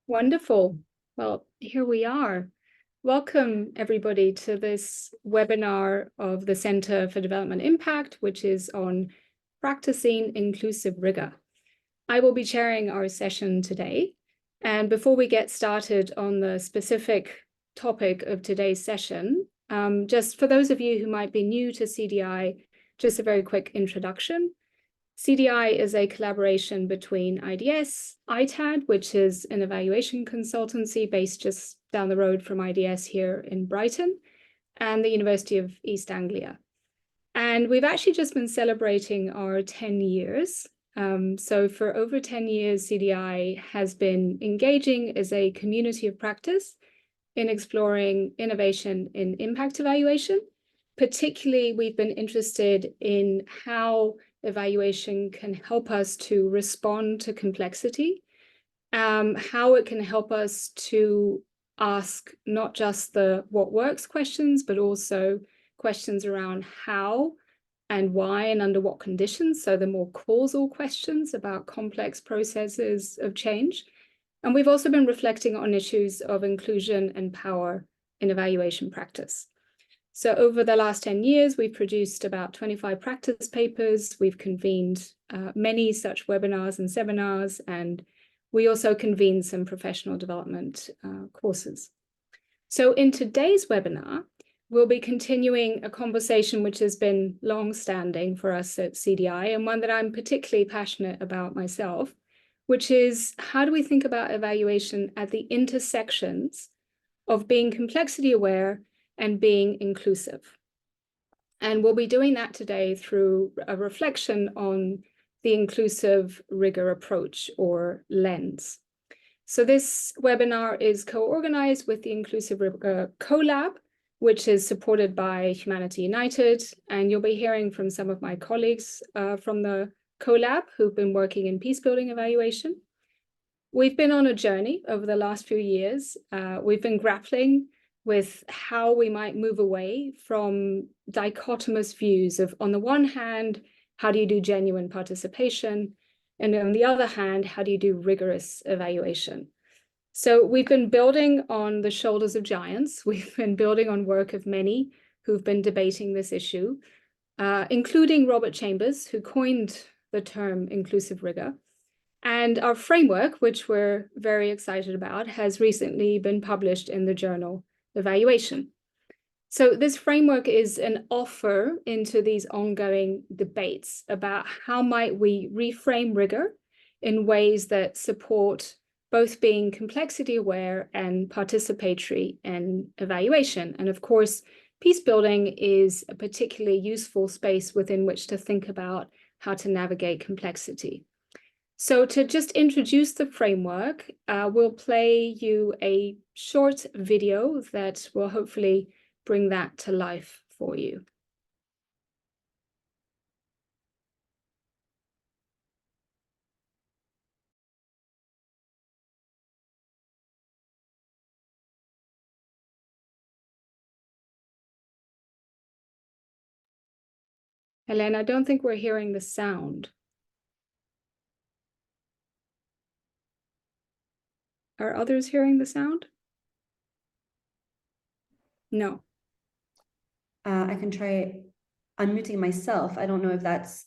Wonderful. Well, here we are. Welcome, everybody, to this webinar of the Center for Development Impact, which is on practicing inclusive rigor. I will be chairing our session today. And before we get started on the specific topic of today's session, just for those of you who might be new to CDI, just a very quick introduction. CDI is a collaboration between IDS, ITAD, which is an evaluation consultancy based just down the road from IDS here in Brighton, and the University of East Anglia. And we've actually just been celebrating our 10 years. So for over 10 years, CDI has been engaging as a community of practice in exploring innovation in impact evaluation. Particularly, we've been interested in how evaluation can help us to respond to complexity, how it can help us to ask not just the what works questions, but also questions around how and why and under what conditions, so the more causal questions about complex processes of change. And we've also been reflecting on issues of inclusion and power in evaluation practice. So over the last 10 years, we've produced about 25 practice papers. We've convened many such webinars and seminars, and we also convened some professional development courses. So in today's webinar, we'll be continuing a conversation which has been long-standing for us at CDI, and one that I'm particularly passionate about myself, which is how do we think about evaluation at the intersections of being complexity aware and being inclusive. And we'll be doing that today through a reflection on the inclusive rigor approach or lens. So this webinar is co-organized with the Inclusive Rigor CoLab, which is supported by Humanity United. And you'll be hearing from some of my colleagues from the CoLab who've been working in peace-building evaluation. We've been on a journey over the last few years. We've been grappling with how we might move away from dichotomous views of, on the one hand, how do you do genuine participation? And on the other hand, how do you do rigorous evaluation? So we've been building on the shoulders of giants. We've been building on work of many who've been debating this issue, including Robert Chambers, who coined the term inclusive rigor. And our framework, which we're very excited about, has recently been published in the journal Evaluation. So this framework is an offer into these ongoing debates about how might we reframe rigor in ways that support both being complexity aware and participatory in evaluation. And of course, peace building is a particularly useful space within which to think about how to navigate complexity. So to just introduce the framework, we'll play you a short video that will hopefully bring that to life for you. Helene, I don't think we're hearing the sound. Are others hearing the sound? No. I can try unmuting myself. I don't know if that's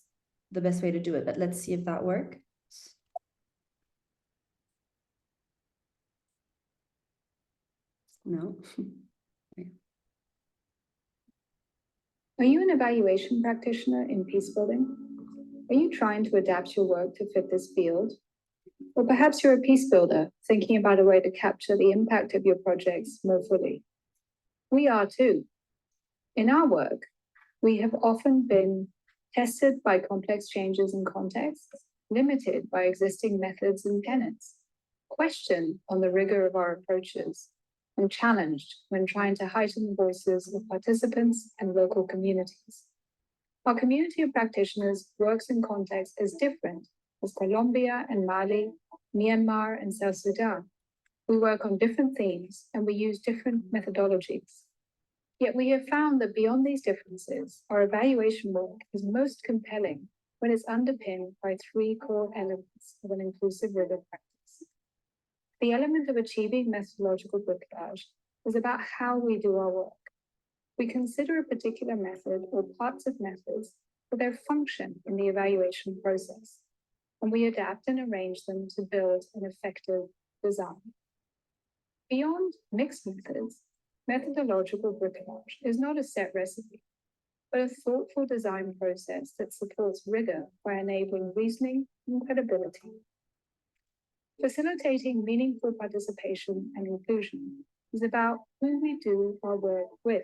the best way to do it, but let's see if that works. No. Are you an evaluation practitioner in peacebuilding? Are you trying to adapt your work to fit this field? Or perhaps you're a peace builder, thinking about a way to capture the impact of your projects more fully. We are too. In our work, we have often been tested by complex changes in context, limited by existing methods and tenets, questioned on the rigor of our approaches, and challenged when trying to heighten the voices of participants and local communities. Our community of practitioners works in contexts as different as Colombia and Mali, Myanmar and South Sudan. We work on different themes and we use different methodologies. Yet we have found that beyond these differences, our evaluation work is most compelling when it's underpinned by three core elements of an inclusive rigor practice. The element of achieving methodological bricolage is about how we do our work. We consider a particular method or parts of methods for their function in the evaluation process, and we adapt and arrange them to build an effective design. Beyond mixed methods, methodological bricolage is not a set recipe, but a thoughtful design process that supports rigor by enabling reasoning and credibility. Facilitating meaningful participation and inclusion is about who we do our work with.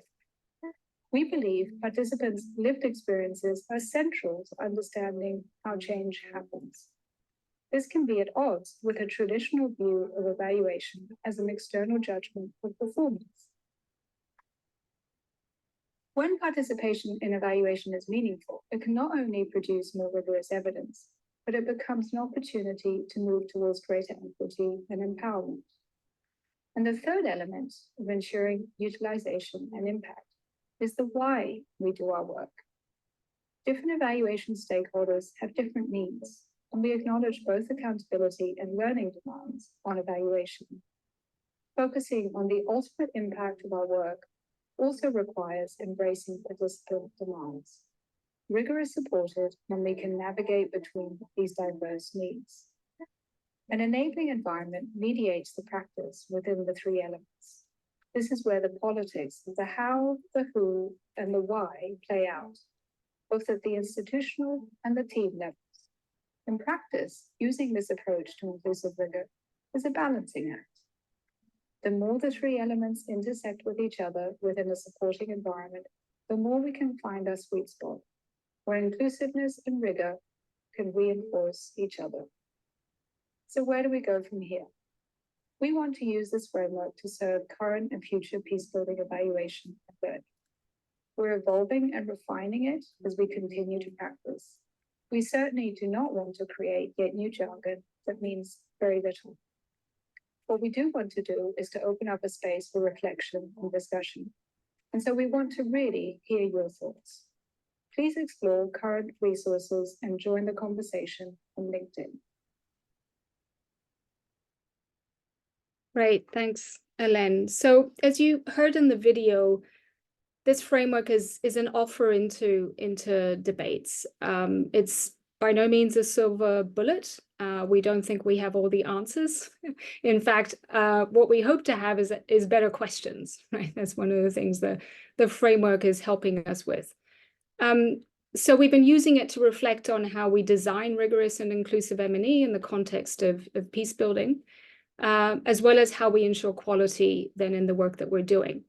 We believe participants' lived experiences are central to understanding how change happens. This can be at odds with a traditional view of evaluation as an external judgment of performance. When participation in evaluation is meaningful, it can not only produce more rigorous evidence, but it becomes an opportunity to move towards greater equity and empowerment. And the third element of ensuring utilization and impact is the why we do our work. Different evaluation stakeholders have different needs, and we acknowledge both accountability and learning demands on evaluation. Focusing on the ultimate impact of our work also requires embracing participant demands. Rigor is supported when we can navigate between these diverse needs. An enabling environment mediates the practice within the three elements. This is where the politics of the how, the who, and the why play out, both at the institutional and the team levels. In practice, using this approach to inclusive rigor is a balancing act. The more the three elements intersect with each other within a supporting environment, the more we can find our sweet spot, where inclusiveness and rigor can reinforce each other. So where do we go from here? We want to use this framework to serve current and future peacebuilding evaluation and learning. We're evolving and refining it as we continue to practice. We certainly do not want to create yet new jargon that means very little. What we do want to do is to open up a space for reflection and discussion. And so we want to really hear your thoughts. Please explore current resources and join the conversation on LinkedIn. Right, thanks, Hélène. So as you heard in the video, this framework is an offer into debates. It's by no means a silver bullet. We don't think we have all the answers. In fact, what we hope to have is better questions, right? That's one of the things the framework is helping us with. So we've been using it to reflect on how we design rigorous and inclusive M&E in the context of peace building, as well as how we ensure quality then in the work that we're doing.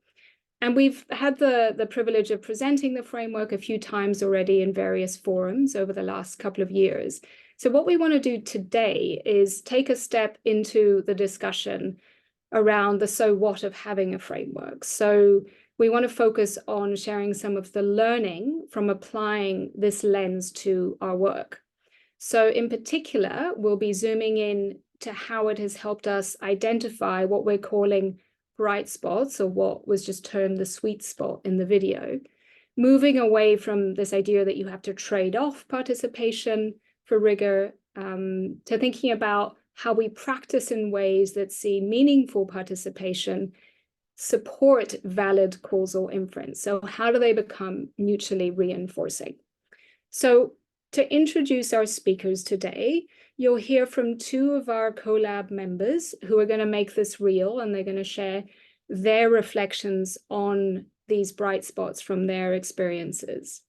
And we've had the privilege of presenting the framework a few times already in various forums over the last couple of years. So what we want to do today is take a step into the discussion around the so what of having a framework. So we want to focus on sharing some of the learning from applying this lens to our work. So in particular, we'll be zooming in to how it has helped us identify what we're calling bright spots, or what was just termed the sweet spot in the video, moving away from this idea that you have to trade off participation for rigor, to thinking about how we practice in ways that see meaningful participation support valid causal inference. So how do they become mutually reinforcing? So to introduce our speakers today, you'll hear from two of our collab members who are going to make this real, and they're going to share their reflections on these bright spots from their experiences.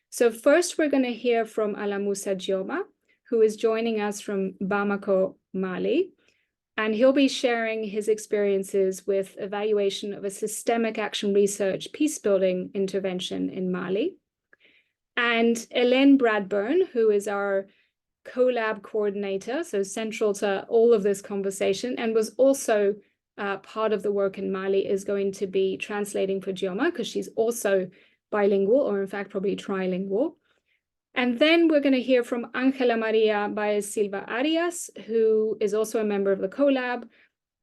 So first, we're going to hear from Alamusa Dioma, who is joining us from Bamako, Mali, and he'll be sharing his experiences with evaluation of a systemic action research peacebuilding intervention in Mali. And Hélène Bradburn, who is our collab coordinator, so central to all of this conversation, and was also part of the work in Mali, is going to be translating for Dioma, because she's also bilingual, or in fact probably trilingual. And then we're going to hear from Ángela María Baez Silva Arias, who is also a member of the collab,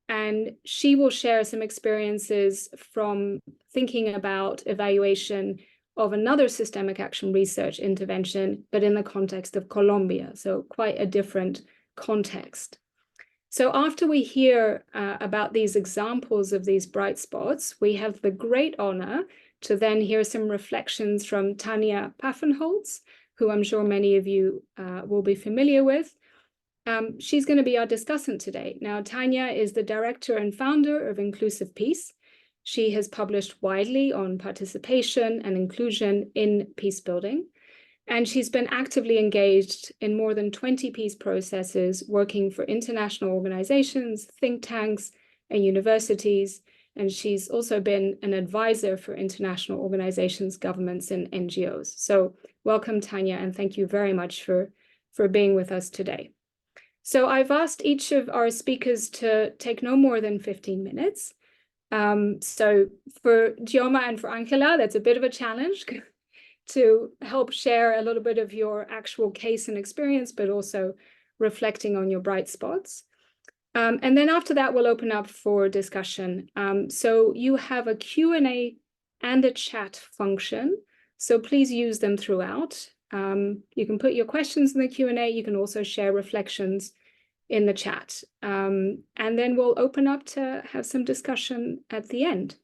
and she will share some experiences from thinking about evaluation of another systemic action research intervention, but in the context of Colombia, so quite a different context. So after we hear about these examples of these bright spots, we have the great honor to then hear some reflections from Tanja Paffenholz, who I'm sure many of you will be familiar with. She's going to be our discussant today. Now, Tanja is the director and founder of Inclusive Peace. She has published widely on participation and inclusion in peace building. And she's been actively engaged in more than 20 peace processes, working for international organizations, think tanks, and universities. And she's also been an advisor for international organizations, governments, and NGOs. So welcome, Tanja, and thank you very much for being with us today. So I've asked each of our speakers to take no more than 15 minutes. So for Dioma and for Angela, that's a bit of a challenge to help share a little bit of your actual case and experience, but also reflecting on your bright spots. And then after that, we'll open up for discussion. So you have a Q&A and a chat function, so please use them throughout. You can put your questions in the Q&A. You can also share reflections in the chat. And then we'll open up to have some discussion at the end.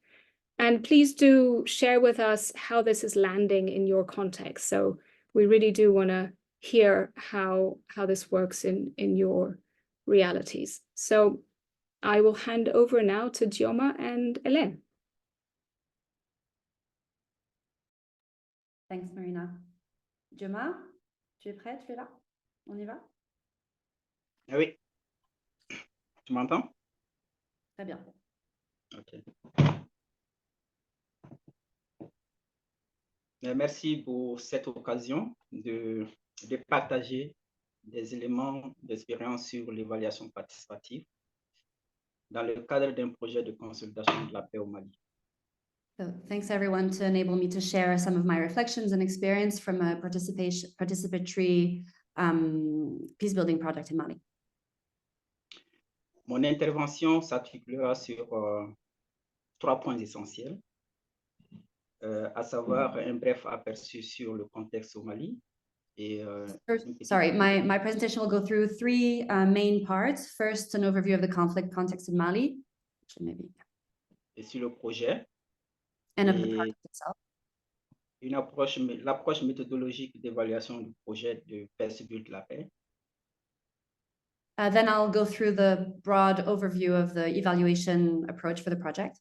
And please do share with us how this is landing in your context. So we really do want to hear how this works in your realities. So I will hand over now to Dioma and Hélène. Thanks, Marina. Dioma, tu es prêt? Tu es là? On y va? Ah oui. Tu m'entends? Très bien. Ok. Merci pour cette occasion de partager des éléments d'expérience sur l'évaluation participative dans le cadre d'un projet de consolidation de la paix au Mali. So thanks everyone to enable me to share some of my reflections and experience from a participatory peace building project in Mali. Mon intervention s'articulera sur 3 points essentiels, à savoir un bref aperçu sur le contexte au Mali. Et, sorry, my presentation will go through 3 main parts. First, an overview of the conflict context in Mali. Et sur le projet. And of the project itself. L'approche méthodologique d'évaluation du projet de Persévère de la paix. Then I'll go through the broad overview of the evaluation approach for the project.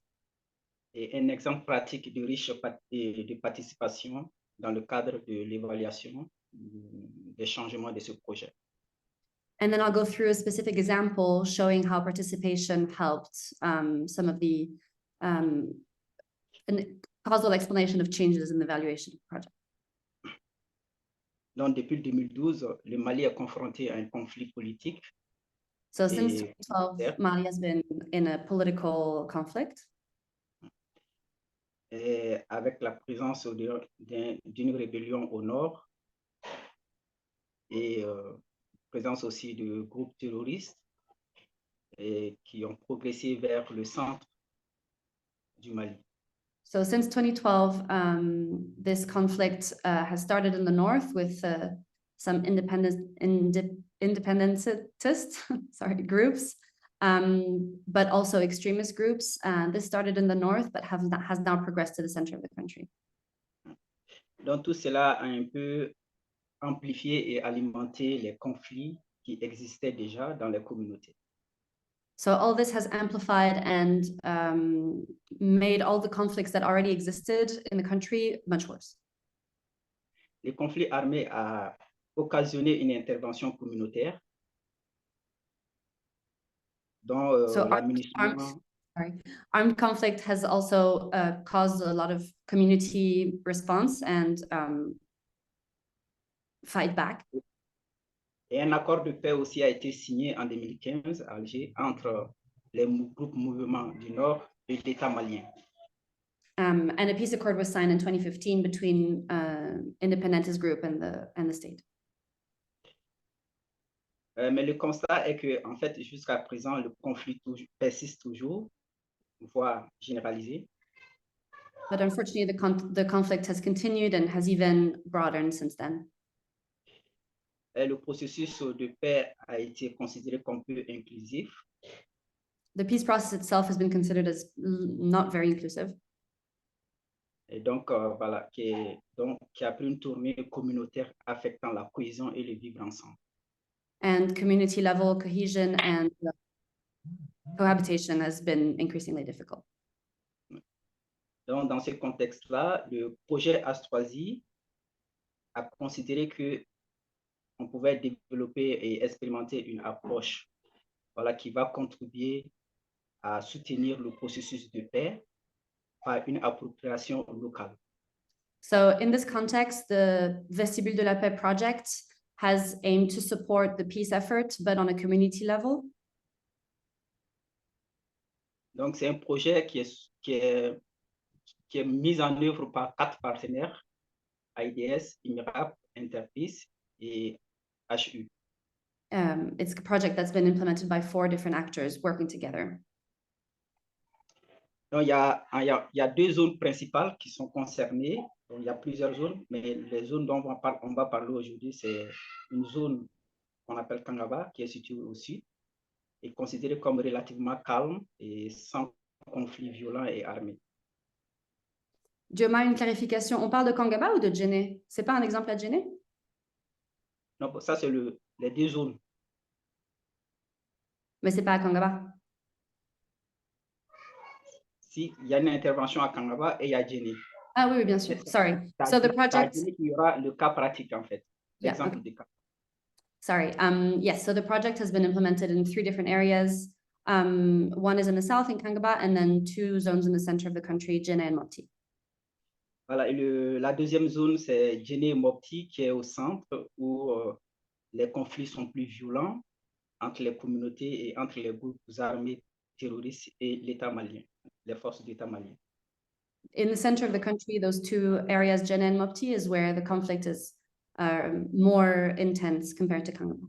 Et un exemple pratique de riche de participation dans le cadre de l'évaluation des changements de ce projet. And then I'll go through a specific example showing how participation helped some of the causal explanation of changes in the evaluation project. Donc, depuis 2012, le Mali est confronté à un conflit politique. So since 2012, Mali has been in a political conflict. Et avec la présence d'une rébellion au nord et présence aussi de groupes terroristes qui ont progressé vers le centre du Mali. So since 2012, this conflict has started in the north with some independentist groups, but also extremist groups. This started in the north, but has now progressed to the center of the country. Donc tout cela a un peu amplifié et alimenté les conflits qui existaient déjà dans les communautés. So all this has amplified and made all the conflicts that already existed in the country much worse. Le conflit armé a occasionné une intervention communautaire dont armed conflict has also caused a lot of community response and fight back. Et un accord de paix aussi a été signé en 2015 à Alger entre les groupes mouvements du Nord et l'État malien. And a peace accord was signed in 2015 between independentist group and the state. Mais le constat est que, en fait, jusqu'à présent, le conflit persiste toujours, voire généralisé. But unfortunately, the conflict has continued and has even broadened since then. Le processus de paix a été considéré comme peu inclusif. The peace process itself has been considered as not very inclusive. Et donc, voilà, qui a pris une tournure communautaire affectant la cohésion et le vivre ensemble. And community level cohesion and cohabitation has been increasingly difficult. Donc, dans ce contexte-là, le projet Astroisie a considéré que on pouvait développer et expérimenter une approche, voilà, qui va contribuer à soutenir le processus de paix par une appropriation locale. So in this context, the Vestibule de la Paix project has aimed to support the peace effort, but on a community level. Donc, c'est un projet qui est mis en œuvre par 4 partenaires, AIDS, IMIRAP, Interpeace et HU. It's a project that's been implemented by 4 different actors working together. Donc, il y a 2 zones principales qui sont concernées. Donc, il y a plusieurs zones, mais les zones dont on va parler aujourd'hui, c'est une zone qu'on appelle Kangaba, qui est située au sud, et considérée comme relativement calme et sans conflit violent et armé. Dioma, une clarification. On parle de Kangaba ou de Djene? C'est pas un exemple à Djene? Donc, ça, c'est les 2 zones. Mais c'est pas à Kangaba. Si, il y a une intervention à Kangaba et il y a Djene. Ah oui, bien sûr. Sorry. So the project. Il y aura le cas pratique, en fait. Yeah, Exemple okay. de cas. Sorry. Yes, so the project has been implemented in 3 different areas. One is in the south in Kangaba, and then 2 zones in the center of the country, Djene and Mopti. Voilà, et la deuxième zone, c'est Djene et Mopti, qui est au centre, où les conflits sont plus violents entre les communautés et entre les groupes armés terroristes et l'État malien, les forces d'État malien. In the center of the country, those 2 areas, Djene and Mopti, is where the conflict is more intense compared to Kangaba.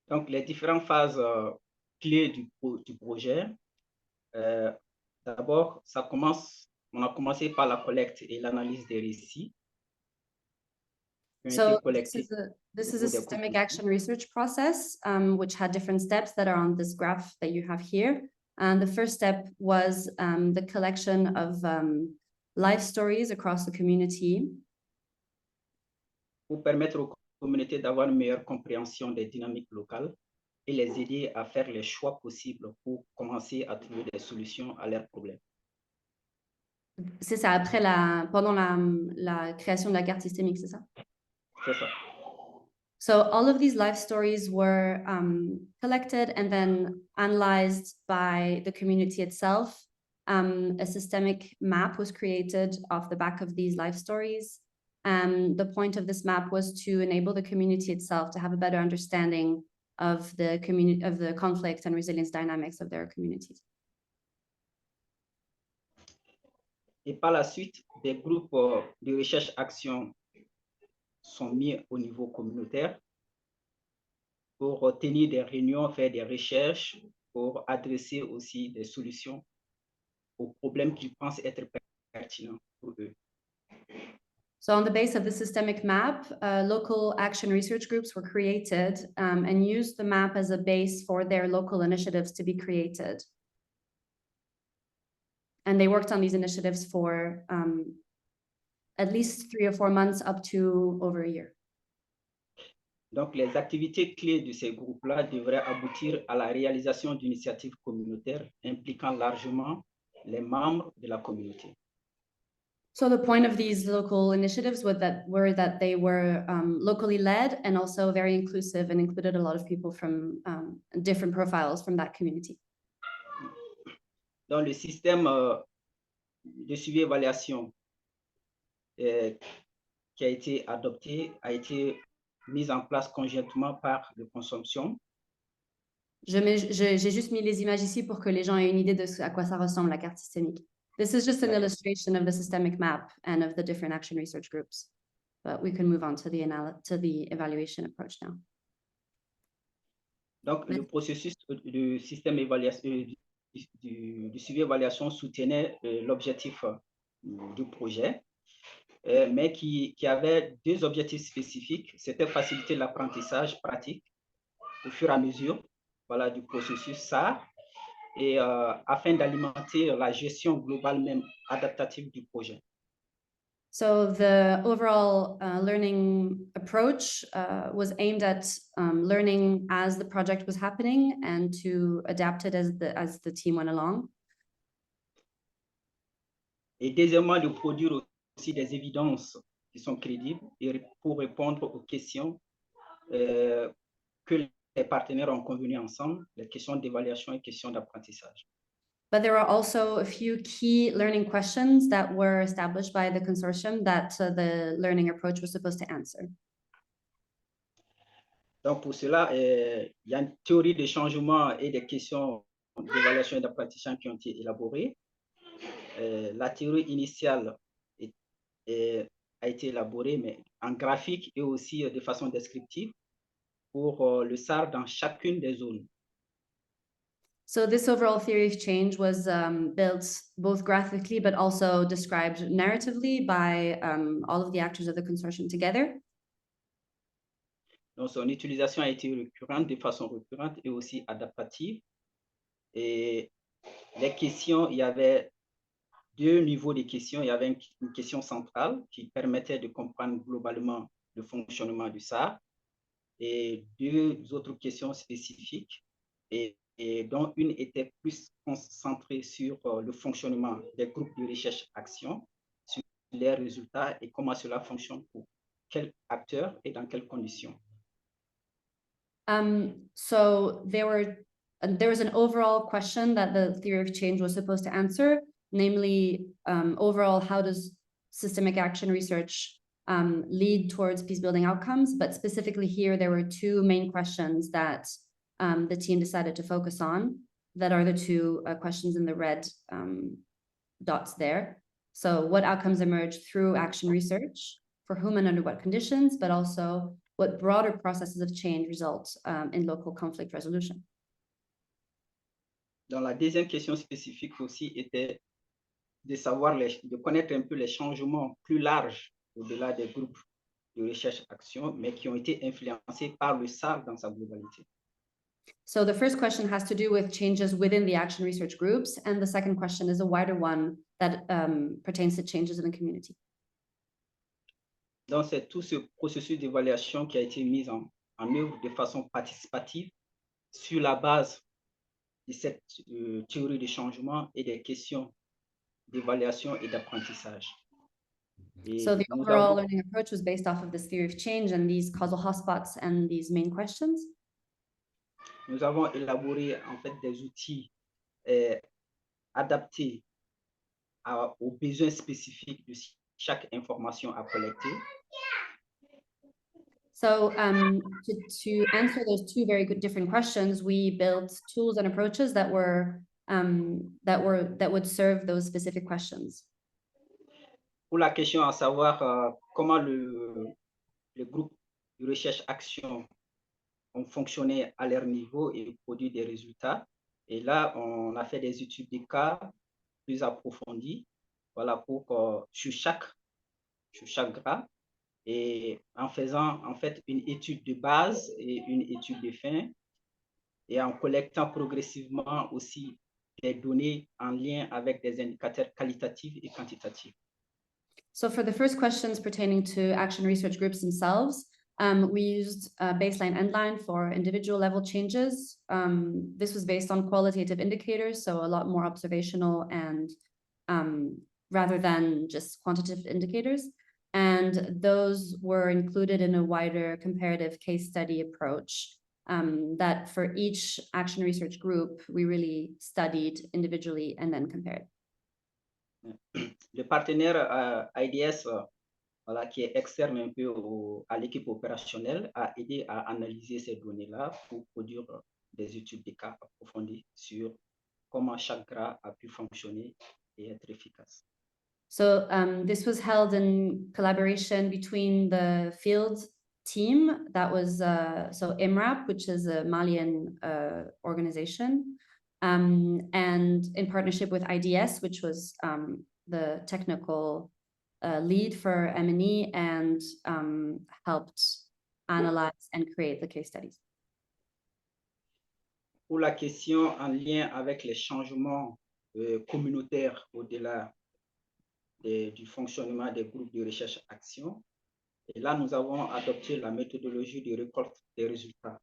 Donc, les différentes phases clés du projet. D'abord, on a commencé par la collecte et l'analyse des récits. So this is a systemic action research process, which had different steps that are on this graph that you have here. And the first step was the collection of life stories across the community. Pour permettre aux communautés d'avoir une meilleure compréhension des dynamiques locales et les aider à faire les choix possibles pour commencer à trouver des solutions à leurs problèmes. C'est ça, pendant la création de la carte systémique, c'est ça? C'est ça. So all of these life stories were collected and then analyzed by the community itself. A systemic map was created off the back of these life stories. The point of this map was to enable the community itself to have a better understanding of the conflict and resilience dynamics of their communities. Et par la suite, des groupes de recherche-action sont mis au niveau communautaire pour tenir des réunions, faire des recherches, pour adresser aussi des solutions aux problèmes qu'ils pensent être pertinents pour eux. So on the base of the systemic map, local action research groups were created and used the map as a base for their local initiatives to be created. And they worked on these initiatives for at least 3 or 4 months up to over a year. Donc, les activités clés de ces groupes-là devraient aboutir à la réalisation d'initiatives communautaires impliquant largement les membres de la communauté. So the point of these local initiatives were that they were locally led and also very inclusive and included a lot of people from different profiles from that community. Dans le système de suivi-évaluation qui a été adopté, a été mis en place conjointement par le consortium. J'ai juste mis les images ici pour que les gens aient une idée de à quoi ça ressemble, la carte systémique. This is just an illustration of the systemic map and of the different action research groups. But we can move on to the evaluation approach now. Donc, le processus du système évaluation, du suivi-évaluation soutenait l'objectif du projet. mais qui avait deux objectifs spécifiques. C'était faciliter l'apprentissage pratique au fur et à mesure, voilà, du processus SAR, et afin d'alimenter la gestion globale même adaptative du projet. So the overall learning approach was aimed at learning as the project was happening and to adapt it as the team went along. Et deuxièmement, de produire aussi des évidences qui sont crédibles et pour répondre aux questions que les partenaires ont convenues ensemble, les questions d'évaluation et questions d'apprentissage. But there are also a few key learning questions that were established by the consortium that the learning approach was supposed to answer. Donc, pour cela, il y a une théorie de changement et des questions d'évaluation et d'apprentissage qui ont été élaborées. La théorie initiale a été élaborée, mais en graphique et aussi de façon descriptive pour le SAR dans chacune des zones. So this overall theory of change was built both graphically, but also described narratively by all of the actors of the consortium together. Donc, son utilisation a été récurrente, de façon récurrente et aussi adaptative. Et les questions, il y avait deux niveaux de questions. Il y avait une question centrale qui permettait de comprendre globalement le fonctionnement du SAR et deux autres questions spécifiques et dont une était plus concentrée sur le fonctionnement des groupes de recherche-action, sur les résultats et comment cela fonctionne pour quels acteurs et dans quelles conditions. So there was an overall question that the theory of change was supposed to answer, namely, overall, how does systemic action research lead towards peace building outcomes? But specifically here, there were two main questions that the team decided to focus on, that are the two questions in the red dots there. So what outcomes emerge through action research, for whom and under what conditions, but also what broader processes of change result in local conflict resolution. Dans la deuxième question spécifique aussi était de savoir, de connaître un peu les changements plus larges au-delà des groupes de recherche-action, mais qui ont été influencés par le SAR dans sa globalité. So the first question has to do with changes within the action research groups, and the second question is a wider one that pertains to changes in the community. Donc, c'est tout ce processus d'évaluation qui a été mis en œuvre de façon participative sur la base de cette théorie de changement et des questions d'évaluation et d'apprentissage. So the overall learning approach was based off of this theory of change and these causal hotspots and these main questions. Nous avons élaboré en fait des outils adaptés aux besoins spécifiques de chaque information à collecter. So to answer those two very good different questions, we built tools and approaches that would serve those specific questions. Pour la question à savoir comment le groupe de recherche-action ont fonctionné à leur niveau et produit des résultats. Et là, on a fait des études de cas plus approfondies, voilà, pour sur chaque graphe, et en faisant en fait une étude de base et une étude de fin, et en collectant progressivement aussi des données en lien avec des indicateurs qualitatifs et quantitatifs. So for the first questions pertaining to action research groups themselves, we used baseline endline for individual level changes. This was based on qualitative indicators, so a lot more observational and rather than just quantitative indicators. And those were included in a wider comparative case study approach that for each action research group, we really studied individually and then compared. Le partenaire IDS, voilà, qui est externe un peu à l'équipe opérationnelle, a aidé à analyser ces données-là pour produire des études de cas approfondies sur comment chaque graphe a pu fonctionner et être efficace. So this was held in collaboration between the field team that was so IMRAP, which is a Malian organization, and in partnership with IDS, which was the technical lead for M&E and helped analyze and create the case studies. Pour la question en lien avec les changements communautaires au-delà du fonctionnement des groupes de recherche-action, et là, nous avons adopté la méthodologie de récolte des résultats.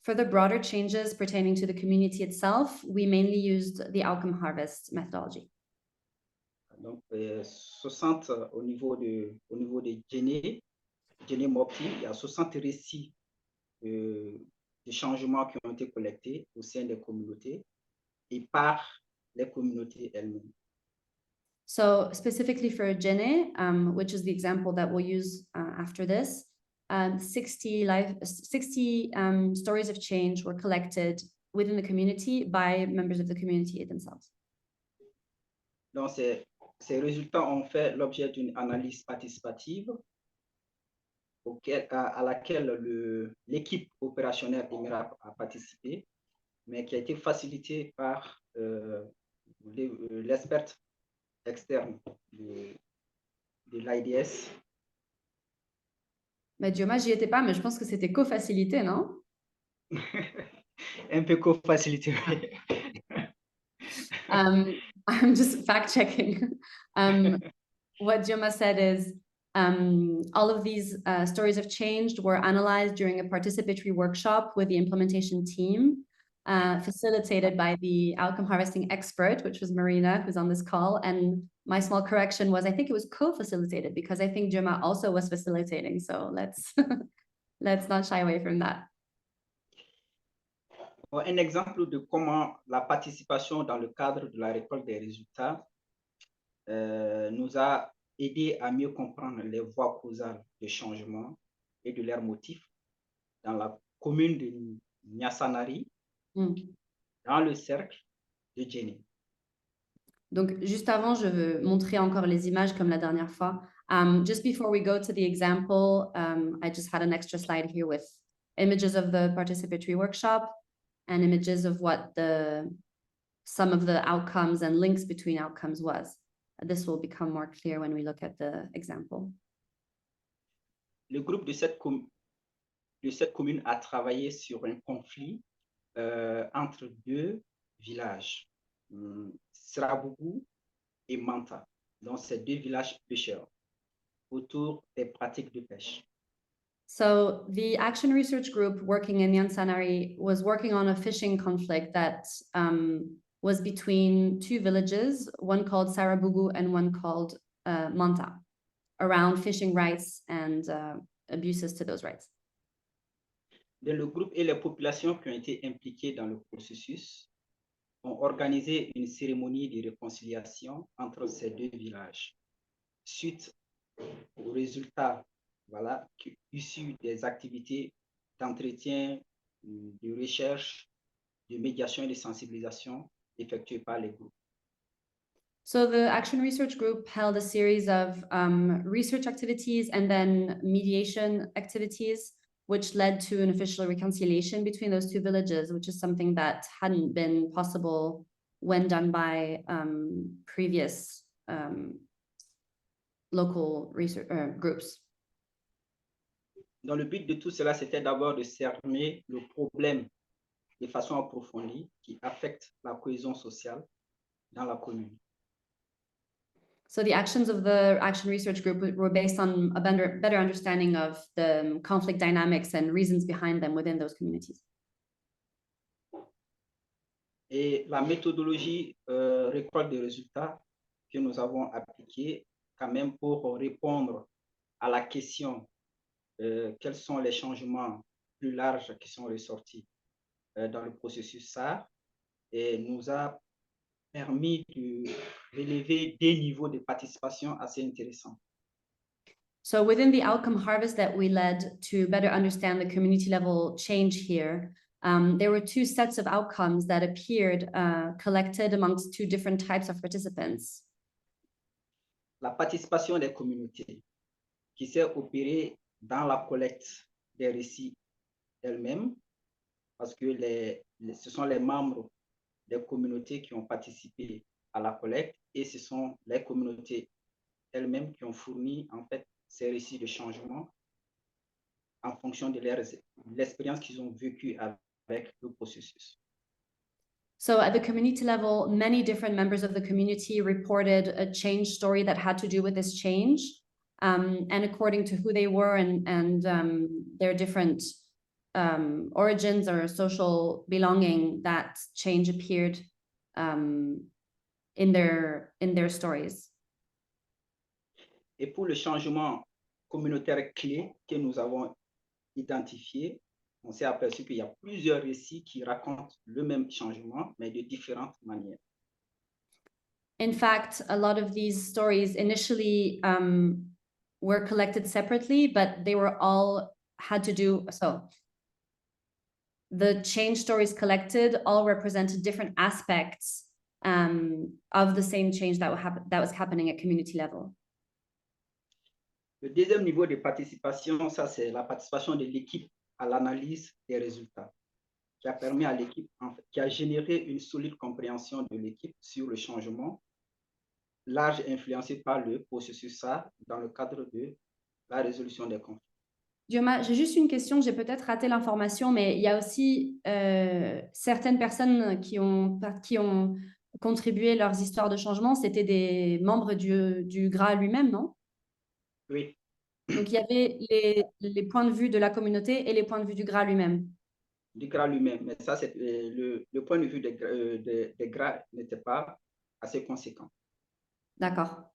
For the broader changes pertaining to the community itself, we mainly used the outcome harvest methodology. Donc, 60 au niveau de Jenny Mopti, il y a 60 récits de changements qui ont été collectés au sein des communautés et par les communautés elles-mêmes. So specifically for Jene, which is the example that we'll use after this, 60 stories of change were collected within the community by members of the community themselves. Donc, ces résultats ont fait l'objet d'une analyse participative à laquelle l'équipe opérationnelle EMERAP a participé, mais qui a été facilitée par l'expert externe de l'IDS. Mais Dioma, j'y étais pas, mais je pense que c'était co-facilité, non? Un peu co-facilité. I'm just fact-checking. What Dioma said is all of these stories of change were analyzed during a participatory workshop with the implementation team, facilitated by the outcome harvesting expert, which was Marina, who's on this call. And my small correction was, I think it was co-facilitated because I think Dioma also was facilitating. So let's not shy away from that. Un exemple de comment la participation dans le cadre de la récolte des résultats nous a aidé à mieux comprendre les voies causales de changement et de leurs motifs dans la commune de Nyasanari, dans le cercle de Jenny. Donc, juste avant, je veux montrer encore les images comme la dernière fois. Just before we go to the example, I just had an extra slide here with images of the participatory workshop and images of what some of the outcomes and links between outcomes was. This will become more clear when we look at the example. Le groupe de cette commune a travaillé sur un conflit entre deux villages, Srabougou et Manta, donc ces deux villages pêcheurs, autour des pratiques de pêche. So the action research group working in Nyansanari was working on a fishing conflict that was between two villages, one called Sarabugu and one called Manta, around fishing rights and abuses to those rights. Le groupe et les populations qui ont été impliquées dans le processus ont organisé une cérémonie de réconciliation entre ces deux villages, suite aux résultats issus des activités d'entretien, de recherche, de médiation et de sensibilisation effectuées par les groupes. So the Action Research Group held a series of research activities and then mediation activities, which led to an official reconciliation between those two villages, which is something that hadn't been possible when done by previous local research groups. Donc, le but de tout cela, c'était d'abord de cerner le problème de façon approfondie qui affecte la cohésion sociale dans la commune. So the actions of the Action Research Group were based on a better understanding of the conflict dynamics and reasons behind them within those communities. Et la méthodologie récolte des résultats que nous avons appliquée quand même pour répondre à la question quels sont les changements plus larges qui sont ressortis dans le processus SAR et nous a permis de relever des niveaux de participation assez intéressants. So within the outcome harvest that we led to better understand the community level change here, there were two sets of outcomes that appeared collected amongst two different types of participants. La participation des communautés qui s'est opérée dans la collecte des récits elles-mêmes, parce que ce sont les membres des communautés qui ont participé à la collecte et ce sont les communautés elles-mêmes qui ont fourni en fait ces récits de changement en fonction de l'expérience qu'ils ont vécue avec le processus. So at the community level, many different members of the community reported a change story that had to do with this change. And according to who they were and their different origins or social belonging, that change appeared in their stories. Et pour le changement communautaire clé que nous avons identifié, on s'est aperçu qu'il y a plusieurs récits qui racontent le même changement, mais de différentes manières. In fact, a lot of these stories initially were collected separately, but they were all had to do, so the change stories collected all represented different aspects of the same change that was happening at community level. Le deuxième niveau de participation, ça c'est la participation de l'équipe à l'analyse des résultats, qui a permis à l'équipe, en fait, qui a généré une solide compréhension de l'équipe sur le changement, large influencé par le processus SAR dans le cadre de la résolution des conflits. Dioma, j'ai juste une question, j'ai peut-être raté l'information, mais il y a aussi certaines personnes qui ont contribué leurs histoires de changement, c'était des membres du GRA lui-même, non? Oui. Donc, il y avait les points de vue de la communauté et les points de vue du GRA lui-même. Du GRA lui-même, mais ça, c'est le point de vue des GRA n'était pas assez conséquent. D'accord.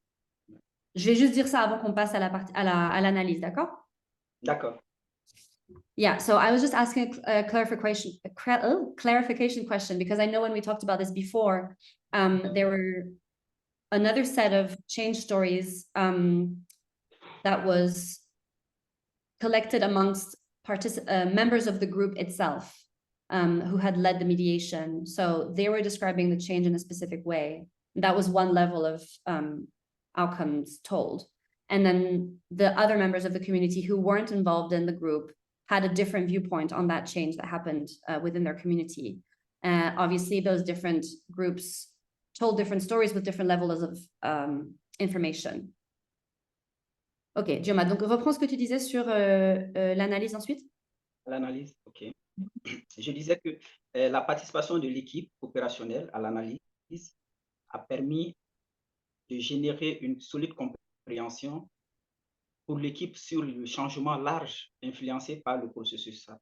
Je vais juste dire ça avant qu'on passe à l'analyse, d'accord? D'accord. Yeah, so I was just asking a clarification question because I know when we talked about this before, there were another set of change stories that was collected amongst members of the group itself who had led the mediation. So they were describing the change in a specific way. That was one level of outcomes told. And then the other members of the community who weren't involved in the group had a different viewpoint on that change that happened within their community. Obviously, those different groups told different stories with different levels of information. Ok, Dioma, donc reprends ce que tu disais sur l'analyse ensuite. L'analyse, ok. Je disais que la participation de l'équipe opérationnelle à l'analyse a permis de générer une solide compréhension pour l'équipe sur le changement large influencé par le processus SAP.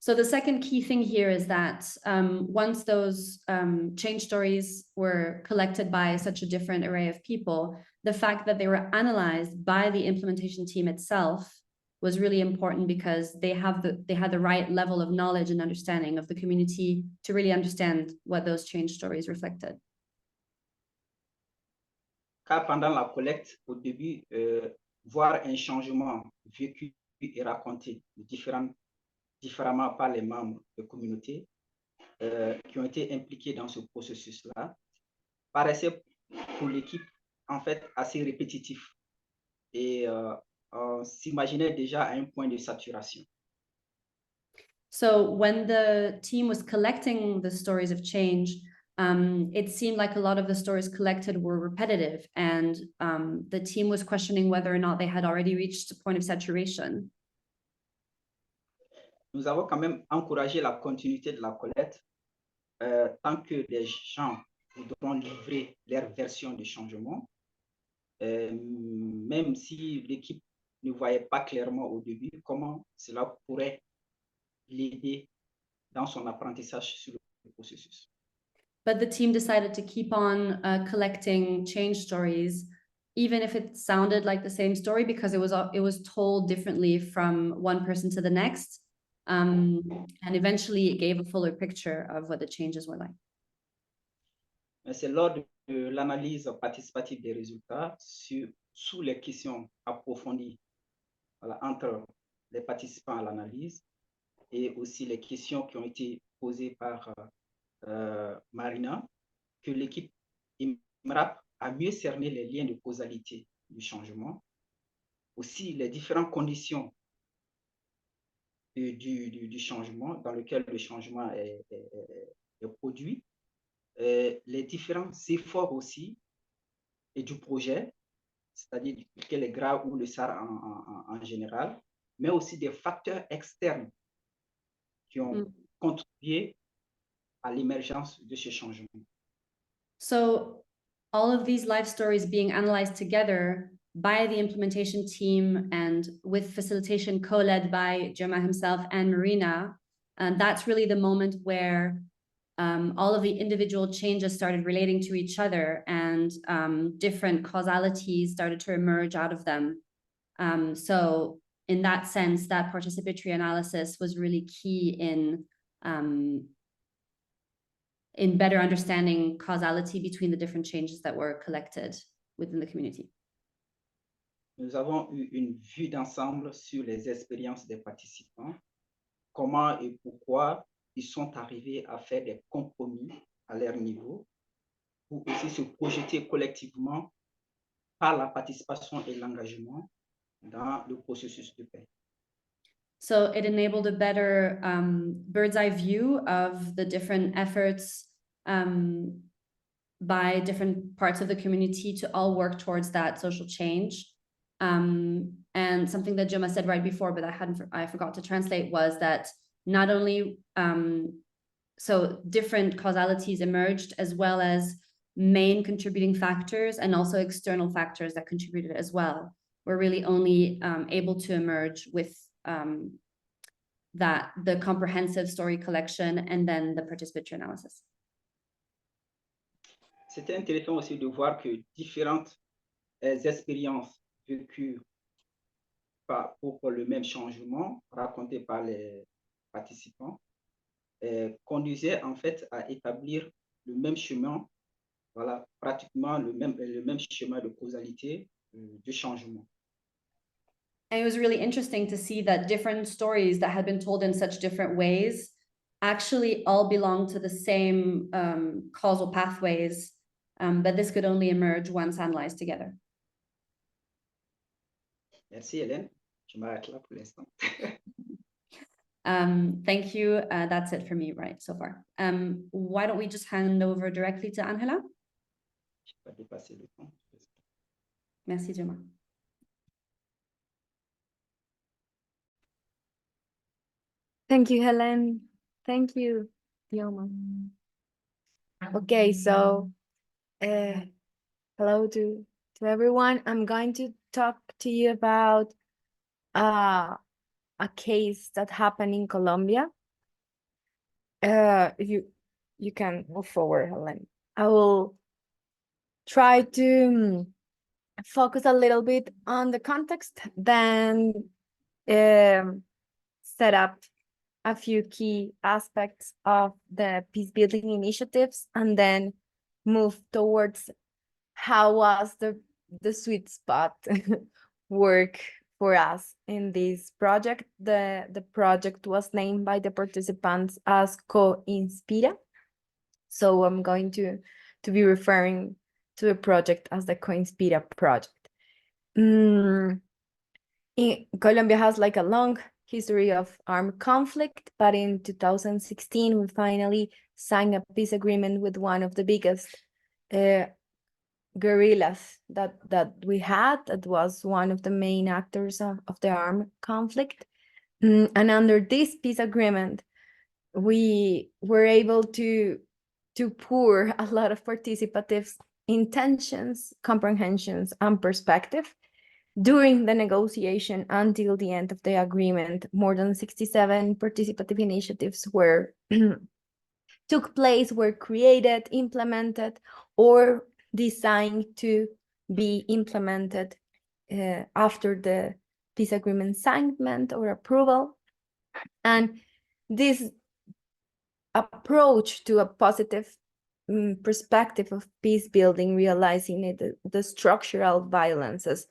So the second key thing here is that once those change stories were collected by such a different array of people, the fact that they were analyzed by the implementation team itself was really important because they had the right level of knowledge and understanding of the community to really understand what those change stories reflected. Car pendant la collecte, au début, voir un changement vécu et raconté différemment par les membres de communauté qui ont été impliqués dans ce processus-là, paraissait pour l'équipe en fait assez répétitif et on s'imaginait déjà à un point de saturation. So when the team was collecting the stories of change, it seemed like a lot of the stories collected were repetitive, and the team was questioning whether or not they had already reached a point of saturation. Nous avons quand même encouragé la continuité de la collecte tant que les gens voudront livrer leur version de changement, même si l'équipe ne voyait pas clairement au début comment cela pourrait l'aider dans son apprentissage sur le processus. But the team decided to keep on collecting change stories, even if it sounded like the same story, because it was told differently from one person to the next. And eventually it gave a fuller picture of what the changes were like. C'est lors de l'analyse participative des résultats sous les questions approfondies entre les participants à l'analyse et aussi les questions qui ont été posées par Marina, que l'équipe IMRAP a mieux cerné les liens de causalité du changement, aussi les différentes conditions du changement dans lequel le changement est produit, les différents efforts aussi et du projet c'est-à-dire dupliquer les GRA ou le SAR en général, mais aussi des facteurs externes qui ont contribué à l'émergence de ce changement. So all of these life stories being analyzed together by the implementation team and with facilitation co-led by Gemma himself and Marina, and that's really the moment where all of the individual changes started relating to each other, and different causalities started to emerge out of them. So in that sense, that participatory analysis was really key in better understanding causality between the different changes that were collected within the community. Nous avons eu une vue d'ensemble sur les expériences des participants, comment et pourquoi ils sont arrivés à faire des compromis à leur niveau, pour aussi se projeter collectivement par la participation et l'engagement dans le processus de paix. So it enabled a better bird's eye view of the different efforts by different parts of the community to all work towards that social change. And something that Gemma said right before, but I forgot to translate, was that not only so different causalities emerged, as well as main contributing factors and also external factors that contributed as well, were really only able to emerge with the comprehensive story collection and then the participatory analysis. C'était intéressant aussi de voir que différentes expériences vécues pour le même changement raconté par les participants conduisaient en fait à établir le même chemin, voilà, pratiquement le même chemin de causalité du changement. And it was really interesting to see that different stories that had been told in such different ways actually all belong to the same causal pathways, but this could only emerge once analyzed together. Merci Hélène, je m'arrête là pour l'instant. Thank you. That's it for me right so far. Why don't we just hand over directly to Angela? Je vais pas dépasser le temps. Merci, Gemma. Thank you, Helen. Thank you, Dioma. Okay, so hello to everyone. I'm going to talk to you about a case that happened in Colombia. If you can move forward, Helen. I will try to focus a little bit on the context, then set up a few key aspects of the peace building initiatives, and then move towards how was the sweet spot work for us in this project. The project was named by the participants as Co-Inspira. So I'm going to be referring to the project as the Co-Inspira project. Colombia has like a long history of armed conflict, but in 2016 we finally signed a peace agreement with one of the biggest guerrillas that we had, that was one of the main actors of the armed conflict. And under this peace agreement, we were able to pour a lot of participative intentions, comprehensions, and perspective. During the negotiation until the end of the agreement, more than 67 participative initiatives took place, were created, implemented, or designed to be implemented after the peace agreement signment or approval. And this approach to a positive perspective of peace building, realizing the structural violences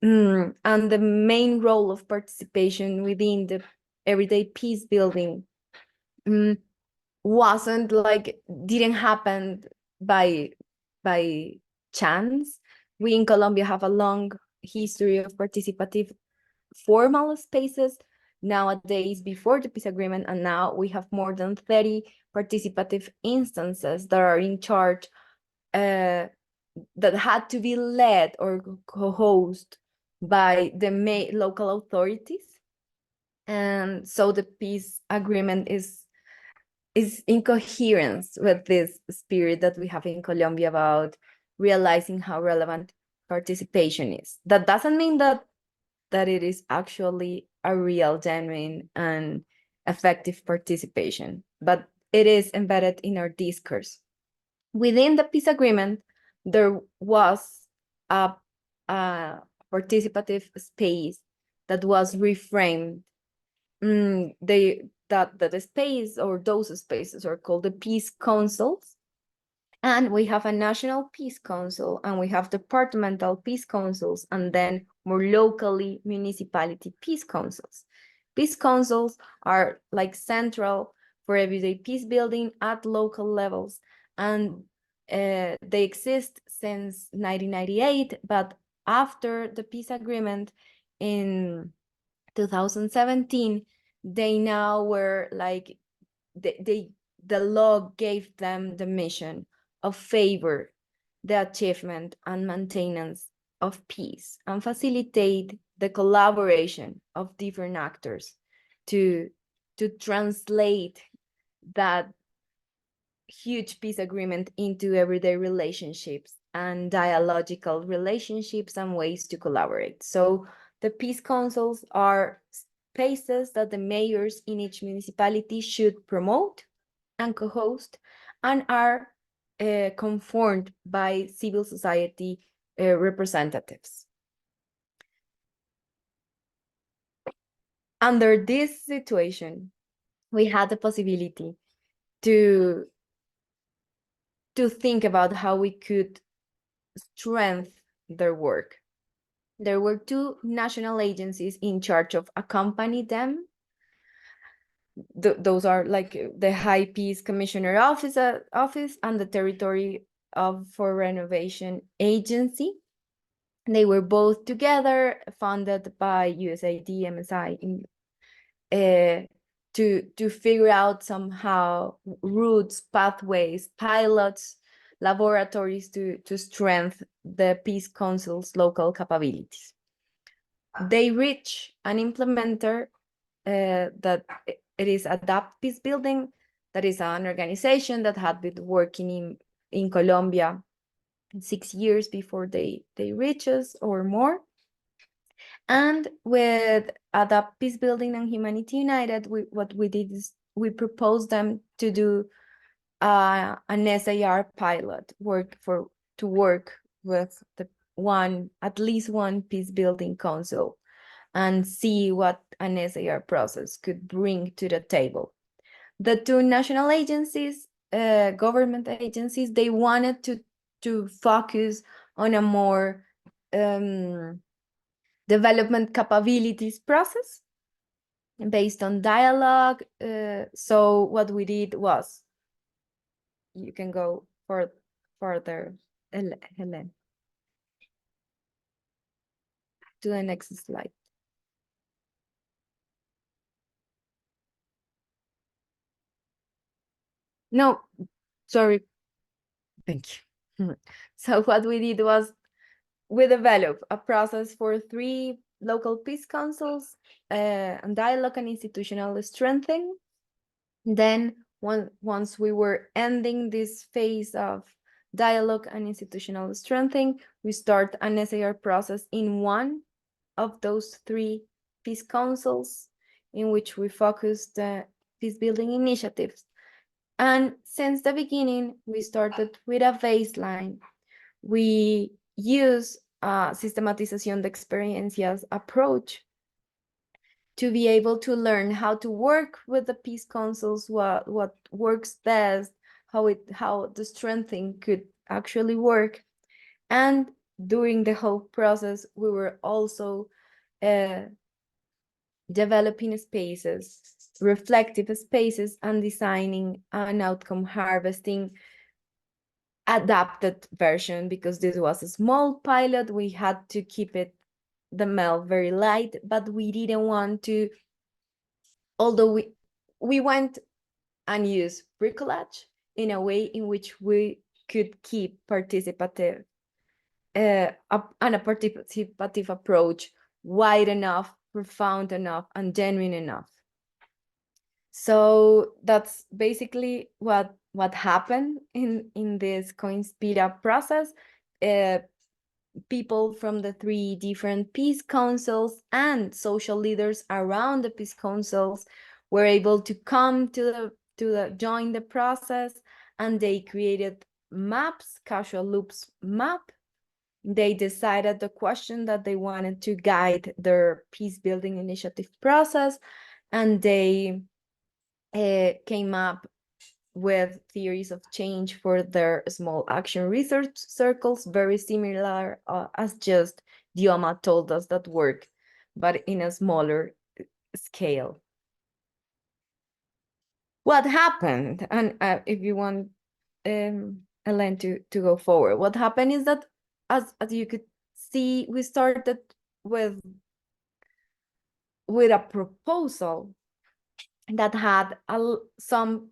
and the main role of participation within the everyday peace building wasn't like, didn't happen by chance. We in Colombia have a long history of participative formal spaces nowadays before the peace agreement, and now we have more than 30 participative instances that are in charge that had to be led or co-hosted by the local authorities. And so the peace agreement is in coherence with this spirit that we have in Colombia about realizing how relevant participation is. That doesn't mean that it is actually a real, genuine, and effective participation, but it is embedded in our discourse. Within the peace agreement, there was a participative space that was reframed. That the space, or those spaces, are called the peace councils. And we have a national peace council, and we have departmental peace councils, and then more locally municipality peace councils. Peace councils are like central for everyday peace building at local levels, and they exist since 1998, but after the peace agreement in 2017, they now were like, the law gave them the mission of favor the achievement and maintenance of peace and facilitate the collaboration of different actors to translate that huge peace agreement into everyday relationships and dialogical relationships and ways to collaborate. So the peace councils are spaces that the mayors in each municipality should promote and co-host, and are conformed by civil society representatives. Under this situation, we had the possibility to think about how we could strengthen their work. There were two national agencies in charge of accompanying them. Those are like the High Peace Commissioner Office and the Territory for Renovation Agency. They were both together, funded by USAID, MSI, to figure out somehow routes, pathways, pilots, laboratories to strengthen the Peace Council's local capabilities. They reach an implementer that it is Adapt Peace Building, that is an organization that had been working in Colombia 6 years before they reach us or more. And with Adapt Peace Building and Humanity United, what we did is we proposed them to do an SAR pilot to work with at least one peace building council and see what an SAR process could bring to the table. The two national agencies, government agencies, they wanted to focus on a more development capabilities process based on dialogue. So what we did was, you can go further, Helen, to the next slide. No, sorry. Thank you. So what we did was we developed a process for 3 local peace councils and dialogue and institutional strengthening. Then once we were ending this phase of dialogue and institutional strengthening, we start an SAR process in one of those 3 peace councils, in which we focused the peace building initiatives. And since the beginning, we started with a baseline. We use a systematización de experiencias approach to be able to learn how to work with the peace councils, what works best, how the strengthening could actually work. And during the whole process, we were also developing spaces, reflective spaces, and designing an outcome harvesting adapted version. Because this was a small pilot, we had to keep the melt very light, but we didn't want to, although we went and used bricolage in a way in which we could keep participative a participative approach wide enough, profound enough, and genuine enough. So that's basically what happened in this COINSPIRA process. People from the 3 different peace councils and social leaders around the peace councils were able to come to join the process, and they created maps, causal loops map. They decided the question that they wanted to guide their peace building initiative process, and they came up with theories of change for their small action research circles, very similar as just Dioma told us that work, but in a smaller scale. What happened, and if you want Elaine to go forward, what happened is that as you could see, we started with a proposal that had some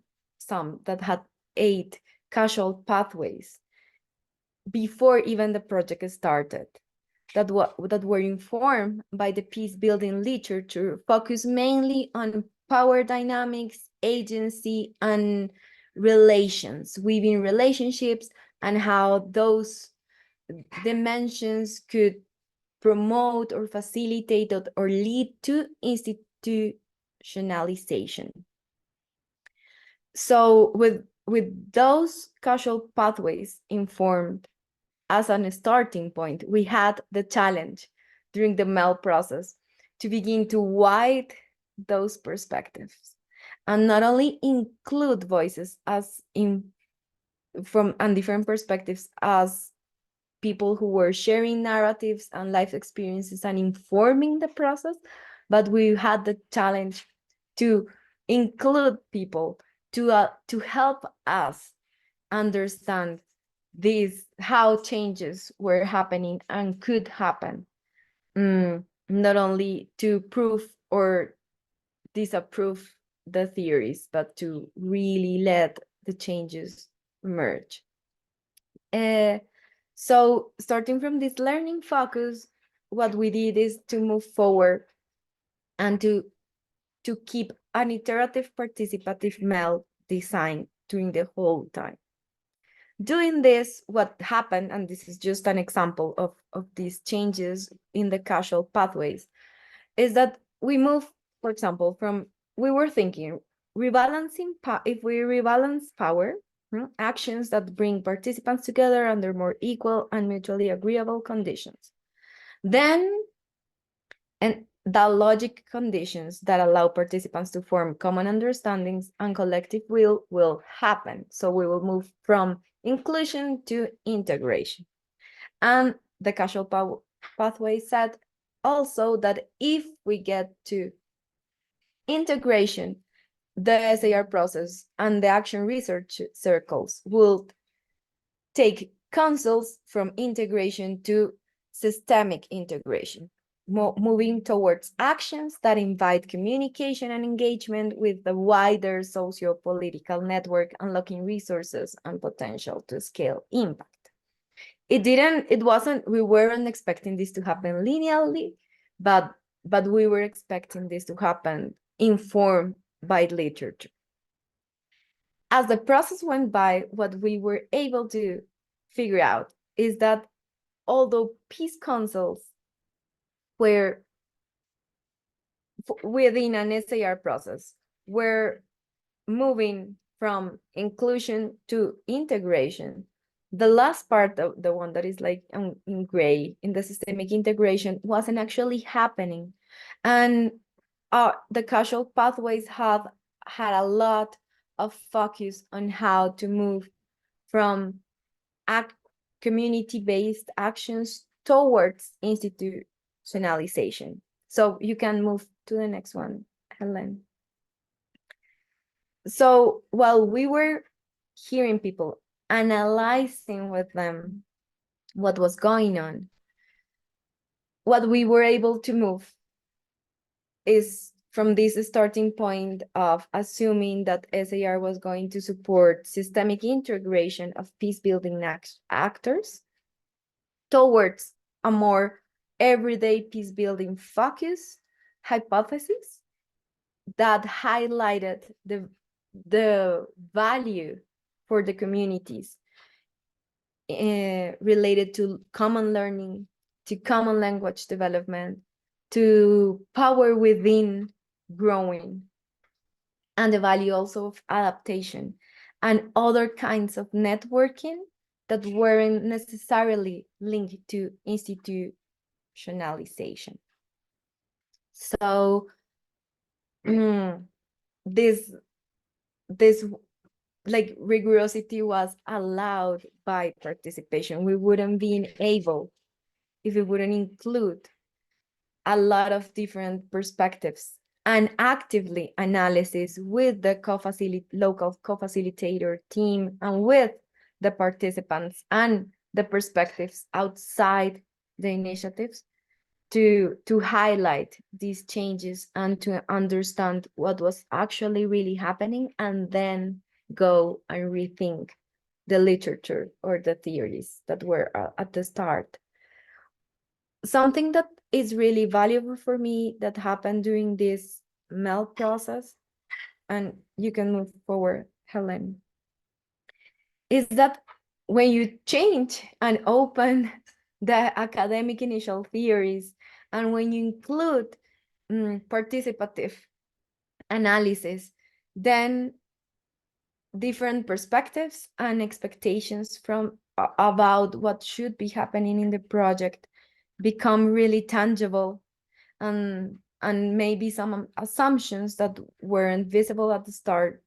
that had 8 causal pathways before even the project started, that were informed by the peace building literature, focused mainly on power dynamics, agency, and relations, weaving relationships, and how those dimensions could promote or facilitate or lead to institutionalization. So with those causal pathways informed as a starting point, we had the challenge during the MEL process to begin to widen those perspectives and not only include voices from different perspectives as people who were sharing narratives and life experiences and informing the process, but we had the challenge to include people to help us understand how changes were happening and could happen, not only to prove or disapprove the theories, but to really let the changes emerge. So starting from this learning focus, what we did is to move forward and to keep an iterative participative MEL design during the whole time. Doing this, what happened, and this is just an example of these changes in the causal pathways, is that we move, for example, we were thinking, if we rebalance power, actions that bring participants together under more equal and mutually agreeable conditions, then, and the logic conditions that allow participants to form common understandings and collective will happen. So we will move from inclusion to integration. And the causal pathway said also that if we get to integration, the SAR process and the action research circles will take councils from integration to systemic integration, moving towards actions that invite communication and engagement with the wider socio-political network, unlocking resources and potential to scale impact. We weren't expecting this to happen linearly, but we were expecting this to happen informed by literature. As the process went by, what we were able to figure out is that although peace councils were within an SAR process, were moving from inclusion to integration, the last part, the one that is like in gray in the systemic integration, wasn't actually happening. And the causal pathways had a lot of focus on how to move from community-based actions towards institutionalization. So you can move to the next one, Helen. So while we were hearing people, analyzing with them what was going on, what we were able to move is from this starting point of assuming that SAR was going to support systemic integration of peace-building actors, towards a more everyday peace building focus hypothesis that highlighted the value for the communities related to common learning, to common language development, to power within growing, and the value also of adaptation and other kinds of networking that weren't necessarily linked to institutionalization. So this like rigorosity was allowed by participation. We wouldn't be able if we wouldn't include a lot of different perspectives and actively analysis with the local co-facilitator team and with the participants and the perspectives outside the initiatives to highlight these changes and to understand what was actually really happening, and then go and rethink the literature or the theories that were at the start. Something that is really valuable for me that happened during this MELD process, and you can move forward, Helen, is that when you change and open the academic initial theories, and when you include participative analysis, then different perspectives and expectations from about what should be happening in the project become really tangible, and maybe some assumptions that weren't visible at the start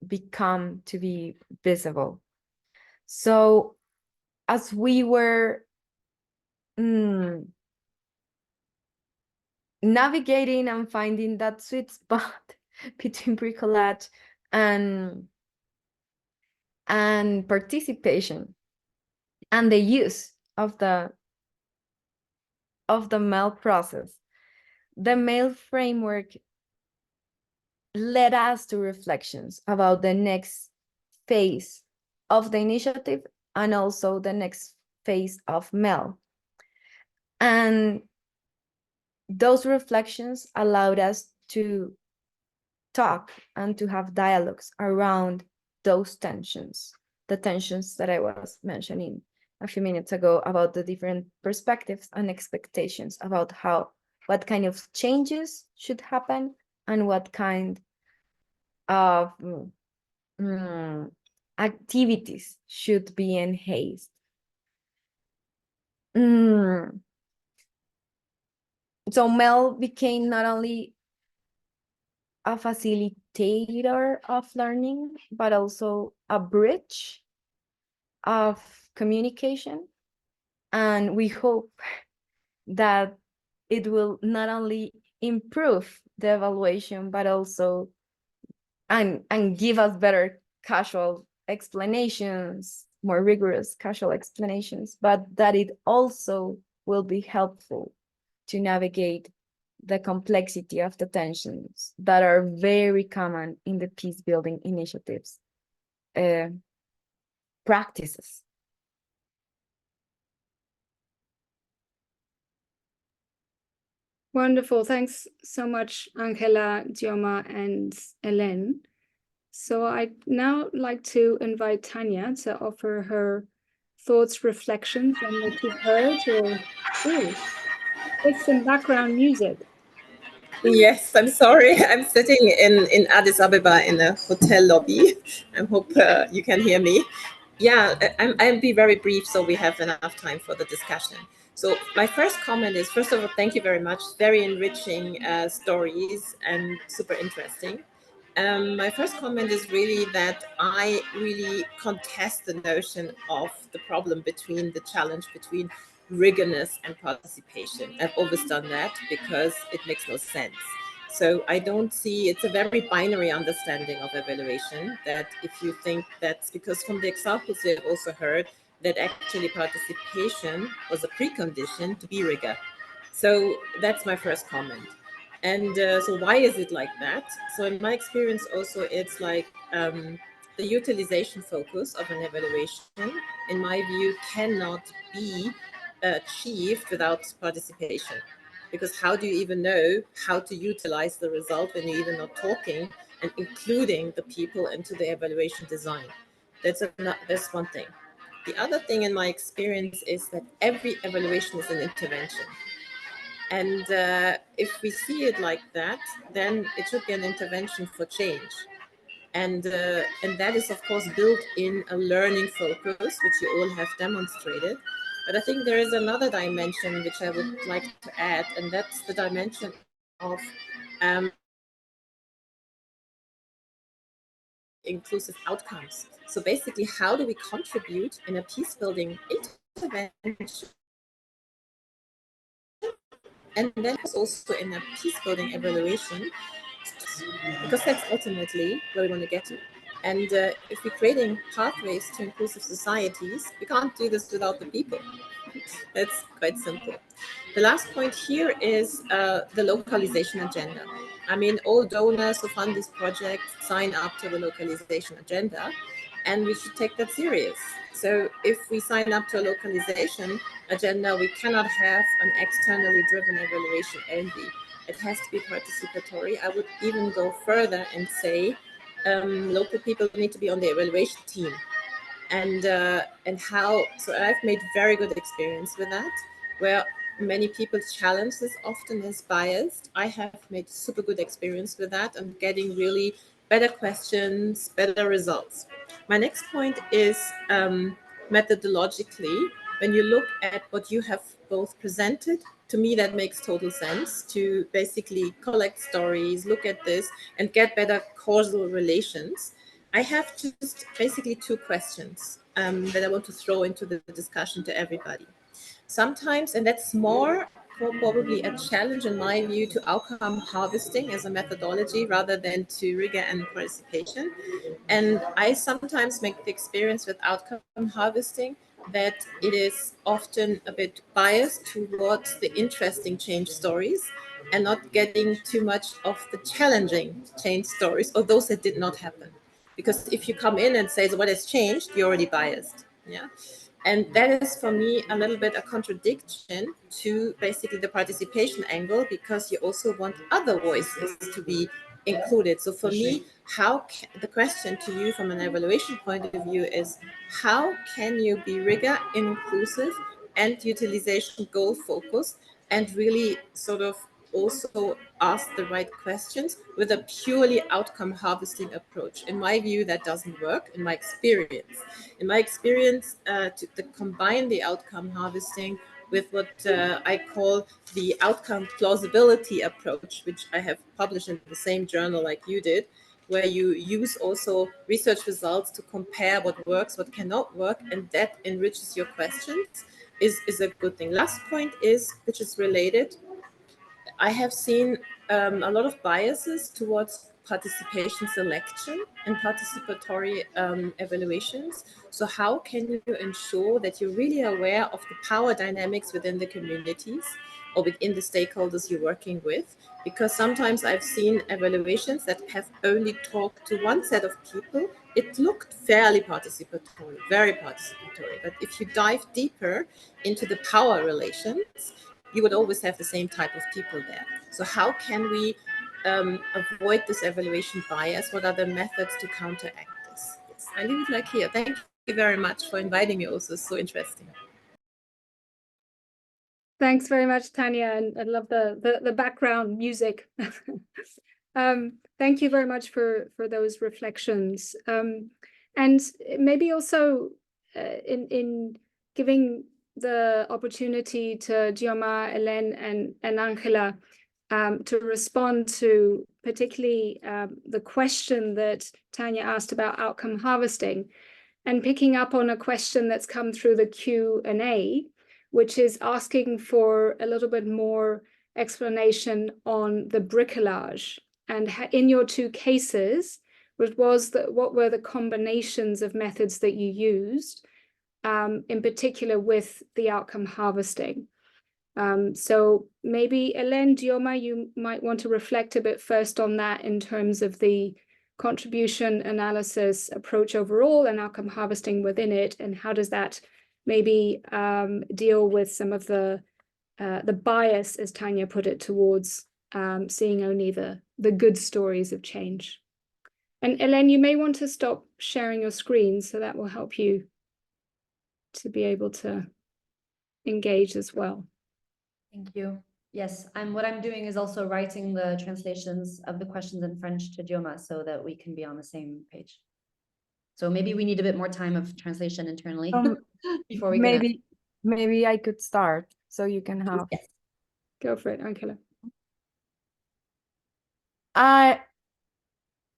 become to be visible. So as we were navigating and finding that sweet spot between bricolage and participation and the use of the MELD process, the MELD framework led us to reflections about the next phase of the initiative and also the next phase of MELD. And those reflections allowed us to talk and to have dialogues around those tensions, the tensions that I was mentioning a few minutes ago about the different perspectives and expectations about what kind of changes should happen and what kind of activities should be enhanced. So MELD became not only a facilitator of learning, but also a bridge of communication. And we hope that it will not only improve the evaluation, but also and give us better causal explanations, more rigorous causal explanations, but that it also will be helpful to navigate the complexity of the tensions that are very common in the peace building initiatives practices. Wonderful. Thanks so much, Angela, Dioma, and Hélène. So I'd now like to invite Tanya to offer her thoughts, reflections on what you've heard, or with some background music. Yes, I'm sorry. I'm sitting in Addis Ababa in a hotel lobby. I hope you can hear me. Yeah, I'll be very brief so we have enough time for the discussion. So my first comment is, first of all, thank you very much. Very enriching stories and super interesting. My first comment is really that I really contest the notion of the problem between the challenge between rigorous and participation. I've always done that because it makes no sense. So I don't see, it's a very binary understanding of evaluation, that if you think that's because from the examples we have also heard that actually participation was a precondition to be rigor. So that's my first comment. And so why is it like that? So in my experience also, it's like the utilization focus of an evaluation, in my view, cannot be achieved without participation. Because how do you even know how to utilize the result when you're even not talking and including the people into the evaluation design? That's one thing. The other thing in my experience is that every evaluation is an intervention. And if we see it like that, then it should be an intervention for change. And that is, of course, built in a learning focus, which you all have demonstrated. But I think there is another dimension which I would like to add, and that's the dimension of inclusive outcomes. So basically, how do we contribute in a peace building intervention? And then also in a peace building evaluation, because that's ultimately where we want to get to. And if we're creating pathways to inclusive societies, we can't do this without the people. It's quite simple. The last point here is the localization agenda. I mean, all donors who fund these projects sign up to the localization agenda, and we should take that serious. So if we sign up to a localization agenda, we cannot have an externally driven evaluation only. It has to be participatory. I would even go further and say local people need to be on the evaluation team. And how, so I've made very good experience with that, where many people challenge this often as biased. I have made super good experience with that and getting really better questions, better results. My next point is methodologically, when you look at what you have both presented, to me that makes total sense to basically collect stories, look at this and get better causal relations. I have just basically two questions that I want to throw into the discussion to everybody. Sometimes, and that's more probably a challenge in my view to outcome harvesting as a methodology rather than to rigor and participation. And I sometimes make the experience with outcome harvesting that it is often a bit biased towards the interesting change stories and not getting too much of the challenging change stories or those that did not happen. Because if you come in and say, so what has changed, you're already biased. Yeah. And that is for me a little bit a contradiction to basically the participation angle, because you also want other voices to be included. So for me, the question to you from an evaluation point of view is, how can you be rigor inclusive and utilization goal focused and really sort of also ask the right questions with a purely outcome harvesting approach? In my view, that doesn't work in my experience. In my experience, to combine the outcome harvesting with what I call the outcome plausibility approach, which I have published in the same journal like you did, where you use also research results to compare what works, what cannot work, and that enriches your questions, is a good thing. Last point is, which is related, I have seen a lot of biases towards participation selection and participatory evaluations. So how can you ensure that you're really aware of the power dynamics within the communities or within the stakeholders you're working with? Because sometimes I've seen evaluations that have only talked to one set of people. It looked fairly participatory, very participatory. But if you dive deeper into the power relations, you would always have the same type of people there. So how can we avoid this evaluation bias? What are the methods to counteract this? Yes, I leave it like here. Thank you very much for inviting me also. It's so interesting. Thanks very much, Tanya, and I love the background music. Thank you very much for those reflections. And maybe also in giving the opportunity to Guillaume, Hélène, and Angela to respond to particularly the question that Tanya asked about outcome harvesting, and picking up on a question that's come through the Q&A, which is asking for a little bit more explanation on the bricolage. And in your two cases, what were the combinations of methods that you used, in particular with the outcome harvesting? So maybe, Hélène, Guillaume, you might want to reflect a bit first on that in terms of the contribution analysis approach overall and outcome harvesting within it, and how does that maybe deal with some of the bias, as Tanya put it, towards seeing only the good stories of change. And Elaine, you may want to stop sharing your screen, so that will help you to be able to engage as well. Thank you. Yes, what I'm doing is also writing the translations of the questions in French to Dioma so that we can be on the same page. So maybe we need a bit more time of translation internally before we can. Maybe I could start so you can have. Yes. Go for it, Angela. I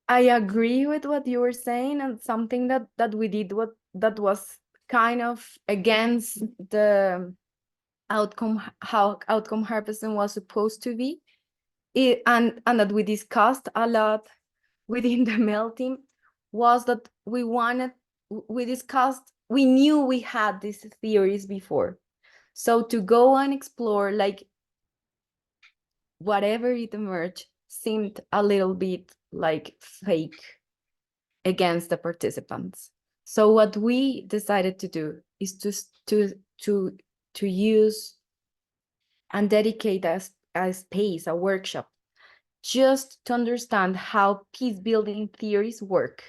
agree with what you were saying, and something that we did that was kind of against the outcome, how outcome harvesting was supposed to be, and that we discussed a lot within the MEL team, was that we knew we had these theories before. So to go and explore, like, whatever it emerged seemed a little bit like fake against the participants. So what we decided to do is to use and dedicate a space, a workshop, just to understand how peace building theories work.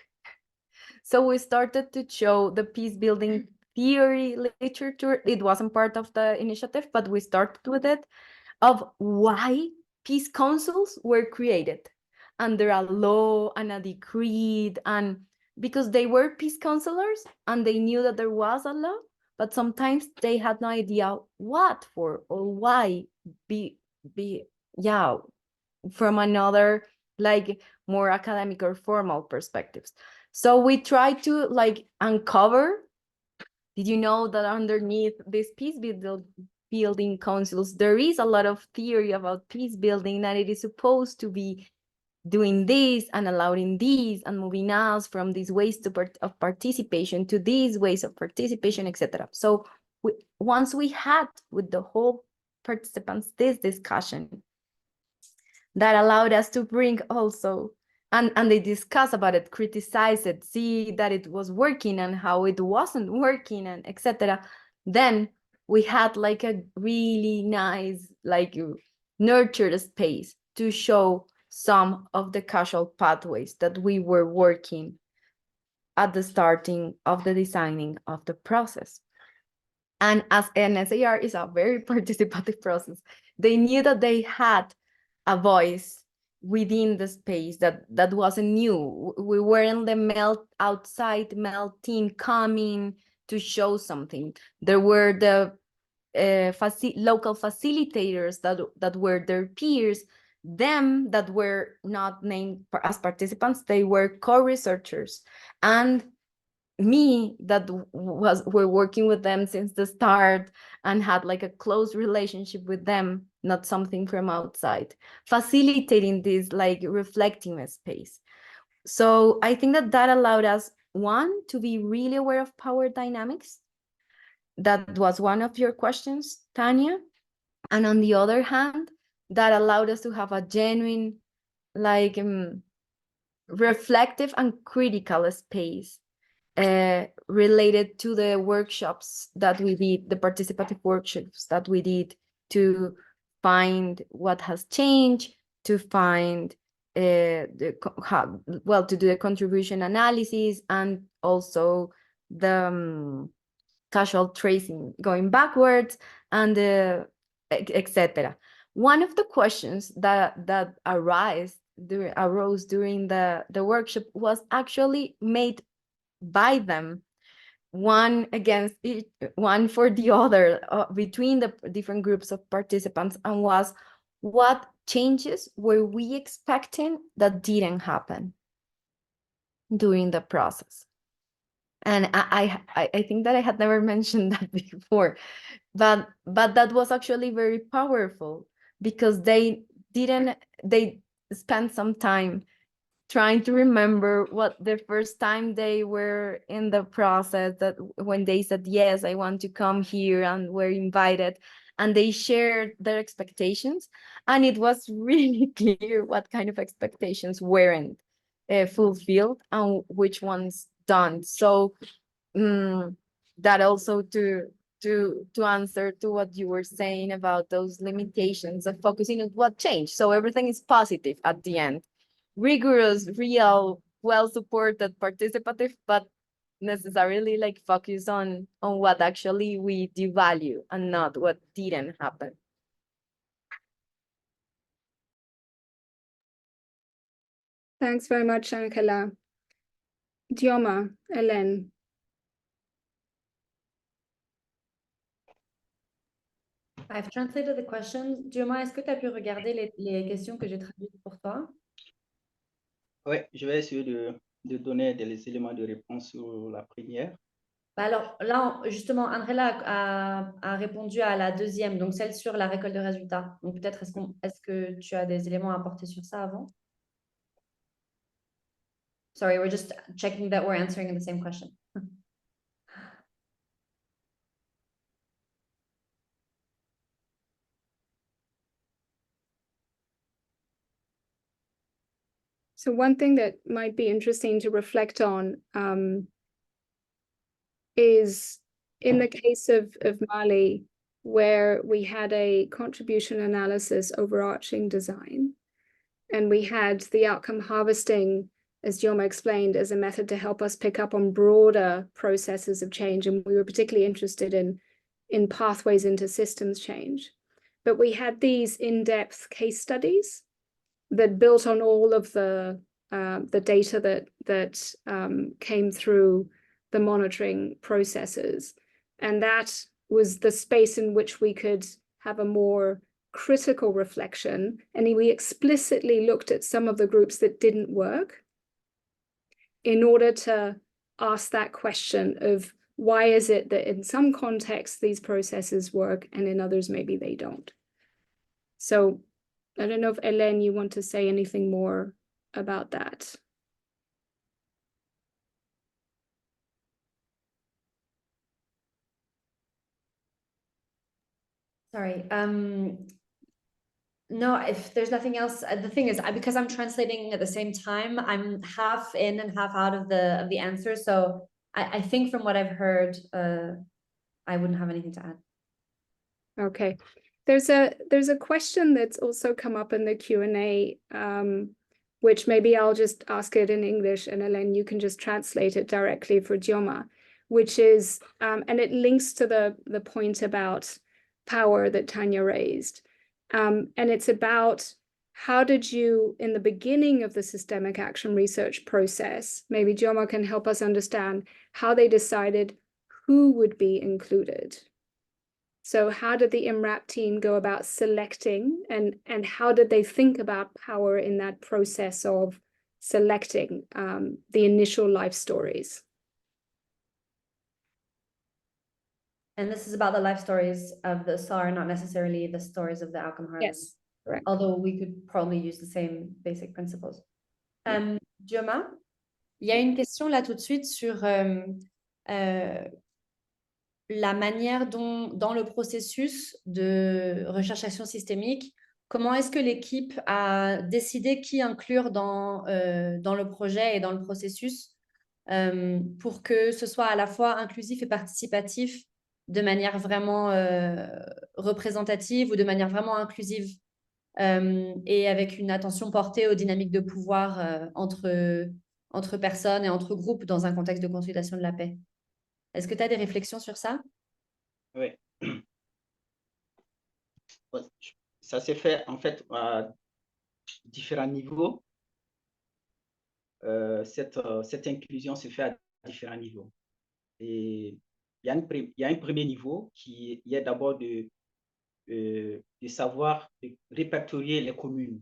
So we started to show the peace building theory literature. It wasn't part of the initiative, but we started with it, of why peace councils were created under a law and a decree, and because they were peace counselors and they knew that there was a law, but sometimes they had no idea what for or why, from another, like, more academic or formal perspectives. So we try to, like, uncover, did you know that underneath this peace building councils, there is a lot of theory about peace building, that it is supposed to be doing this and allowing these and moving us from these ways of participation to these ways of participation, etc. So once we had with the whole participants this discussion, that allowed us to bring also, and they discuss about it, criticize it, see that it was working and how it wasn't working, and etc. Then we had like a really nice, like, nurtured space to show some of the causal pathways that we were working at the starting of the designing of the process. And as an SAR is a very participative process, they knew that they had a voice within the space that wasn't new. We weren't the outside MEL team coming to show something. There were the local facilitators that were their peers, them that were not named as participants, they were co-researchers, and me that were working with them since the start and had like a close relationship with them, not something from outside, facilitating this like reflecting space. So I think that allowed us, one, to be really aware of power dynamics. That was one of your questions, Tanya. And on the other hand, that allowed us to have a genuine, like, reflective and critical space related to the workshops that we did, the participative workshops that we did, to find what has changed, to find to do the contribution analysis, and also the causal tracing going backwards, and etc. One of the questions that arose during the workshop was actually made by them, one against each, one for the other, between the different groups of participants, and was, what changes were we expecting that didn't happen during the process? And I think that I had never mentioned that before, but that was actually very powerful, because they spent some time trying to remember what the first time they were in the process, that when they said, yes, I want to come here, and were invited, and they shared their expectations, and it was really clear what kind of expectations weren't fulfilled and which ones done. So that also to answer to what you were saying about those limitations of focusing on what changed. So everything is positive at the end. Rigorous, real, well-supported, participative, but necessarily like focus on what actually we devalue and not what didn't happen. Thanks very much, Angela. Dioma, Hélène. I've translated the question. Dioma, est-ce que tu as pu regarder les questions que j'ai traduites pour toi? Oui, je vais essayer de donner des éléments de réponse sur la première. Bah alors là, justement, Andrea a répondu à la deuxième, donc celle sur la récolte de résultats. Donc peut-être est-ce que tu as des éléments à apporter sur ça avant? Sorry, we're just checking that we're answering the same question. So one thing that might be interesting to reflect on is in the case of Mali, where we had a contribution analysis overarching design, and we had the outcome harvesting, as Dioma explained, as a method to help us pick up on broader processes of change. And we were particularly interested in pathways into systems change. But we had these in-depth case studies that built on all of the data that came through the monitoring processes. And that was the space in which we could have a more critical reflection. And we explicitly looked at some of the groups that didn't work in order to ask that question of why is it that in some contexts these processes work and in others maybe they don't. So I don't know if Hélène, you want to say anything more about that. Sorry. No, if there's nothing else, the thing is, because I'm translating at the same time, I'm half in and half out of the answer. So I think from what I've heard, I wouldn't have anything to add. Okay. There's a question that's also come up in the Q&A, which maybe I'll just ask it in English, and Hélène, you can just translate it directly for Dioma, which is, and it links to the point about power that Tanya raised. And it's about how did you, in the beginning of the systemic action research process, maybe Dioma can help us understand how they decided who would be included. So how did the IMRAP team go about selecting, and how did they think about power in that process of selecting the initial life stories? And this is about the life stories of the SAR, not necessarily the stories of the outcome harvest. Yes, correct. Although we could probably use the same basic principles. Dioma, il y a une question là tout de suite sur la manière dont, dans le processus de recherche-action systémique, comment est-ce que l'équipe a décidé qui inclure dans le projet et dans le processus pour que ce soit à la fois inclusif et participatif de manière vraiment représentative ou de manière vraiment inclusive et avec une attention portée aux dynamiques de pouvoir entre personnes et entre groupes dans un contexte de consolidation de la paix. Est-ce que tu as des réflexions sur ça? Oui. Ça s'est fait en fait à différents niveaux. Cette inclusion se fait à différents niveaux. Et il y a un premier niveau qui est d'abord de savoir répertorier les communes.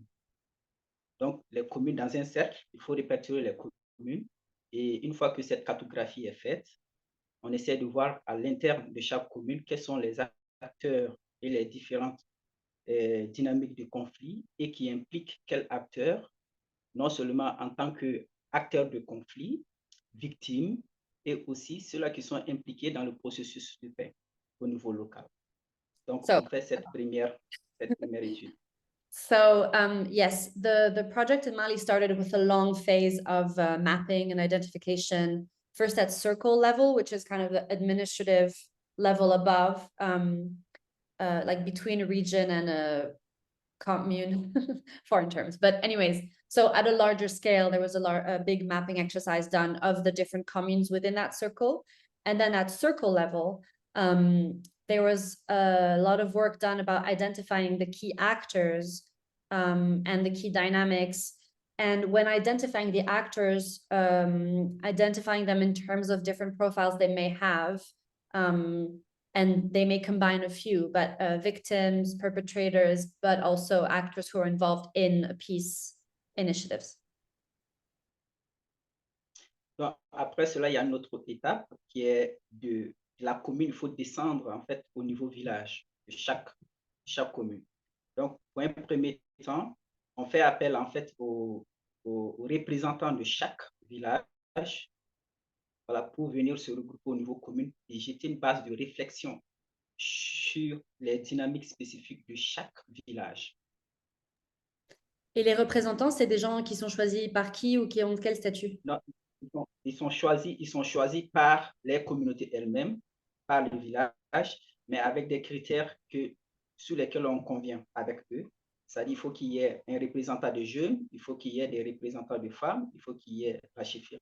Donc, les communes dans un cercle, il faut répertorier les communes. Et une fois que cette cartographie est faite, on essaie de voir à l'interne de chaque commune quels sont les acteurs et les différentes dynamiques de conflit et qui impliquent quel acteur, non seulement en tant qu'acteur de conflit, victime, et aussi ceux-là qui sont impliqués dans le processus de paix au niveau local. Donc, on fait cette première étude. So yes, the project in Mali started with a long phase of mapping and identification first at circle level, which is kind of the administrative level above, like between a region and a commune, foreign terms. But anyways, so at a larger scale, there was a big mapping exercise done of the different communes within that circle. And then at circle level, there was a lot of work done about identifying the key actors and the key dynamics. And when identifying the actors, identifying them in terms of different profiles they may have, and they may combine a few, but victims, perpetrators, but also actors who are involved in peace initiatives. Donc, après cela, il y a une autre étape qui est de la commune. Il faut descendre en fait au niveau village de chaque commune. Donc, pour un premier temps, on fait appel en fait aux représentants de chaque village, voilà, pour venir se regrouper au niveau commune et jeter une base de réflexion sur les dynamiques spécifiques de chaque village. Et les représentants, c'est des gens qui sont choisis par qui ou qui ont quel statut? Non, ils sont choisis par les communautés elles-mêmes, par le village, mais avec des critères sur lesquels on convient avec eux. C'est-à-dire qu'il faut qu'il y ait un représentant de jeunes, il faut qu'il y ait des représentants de femmes, il faut qu'il y ait la chefferie.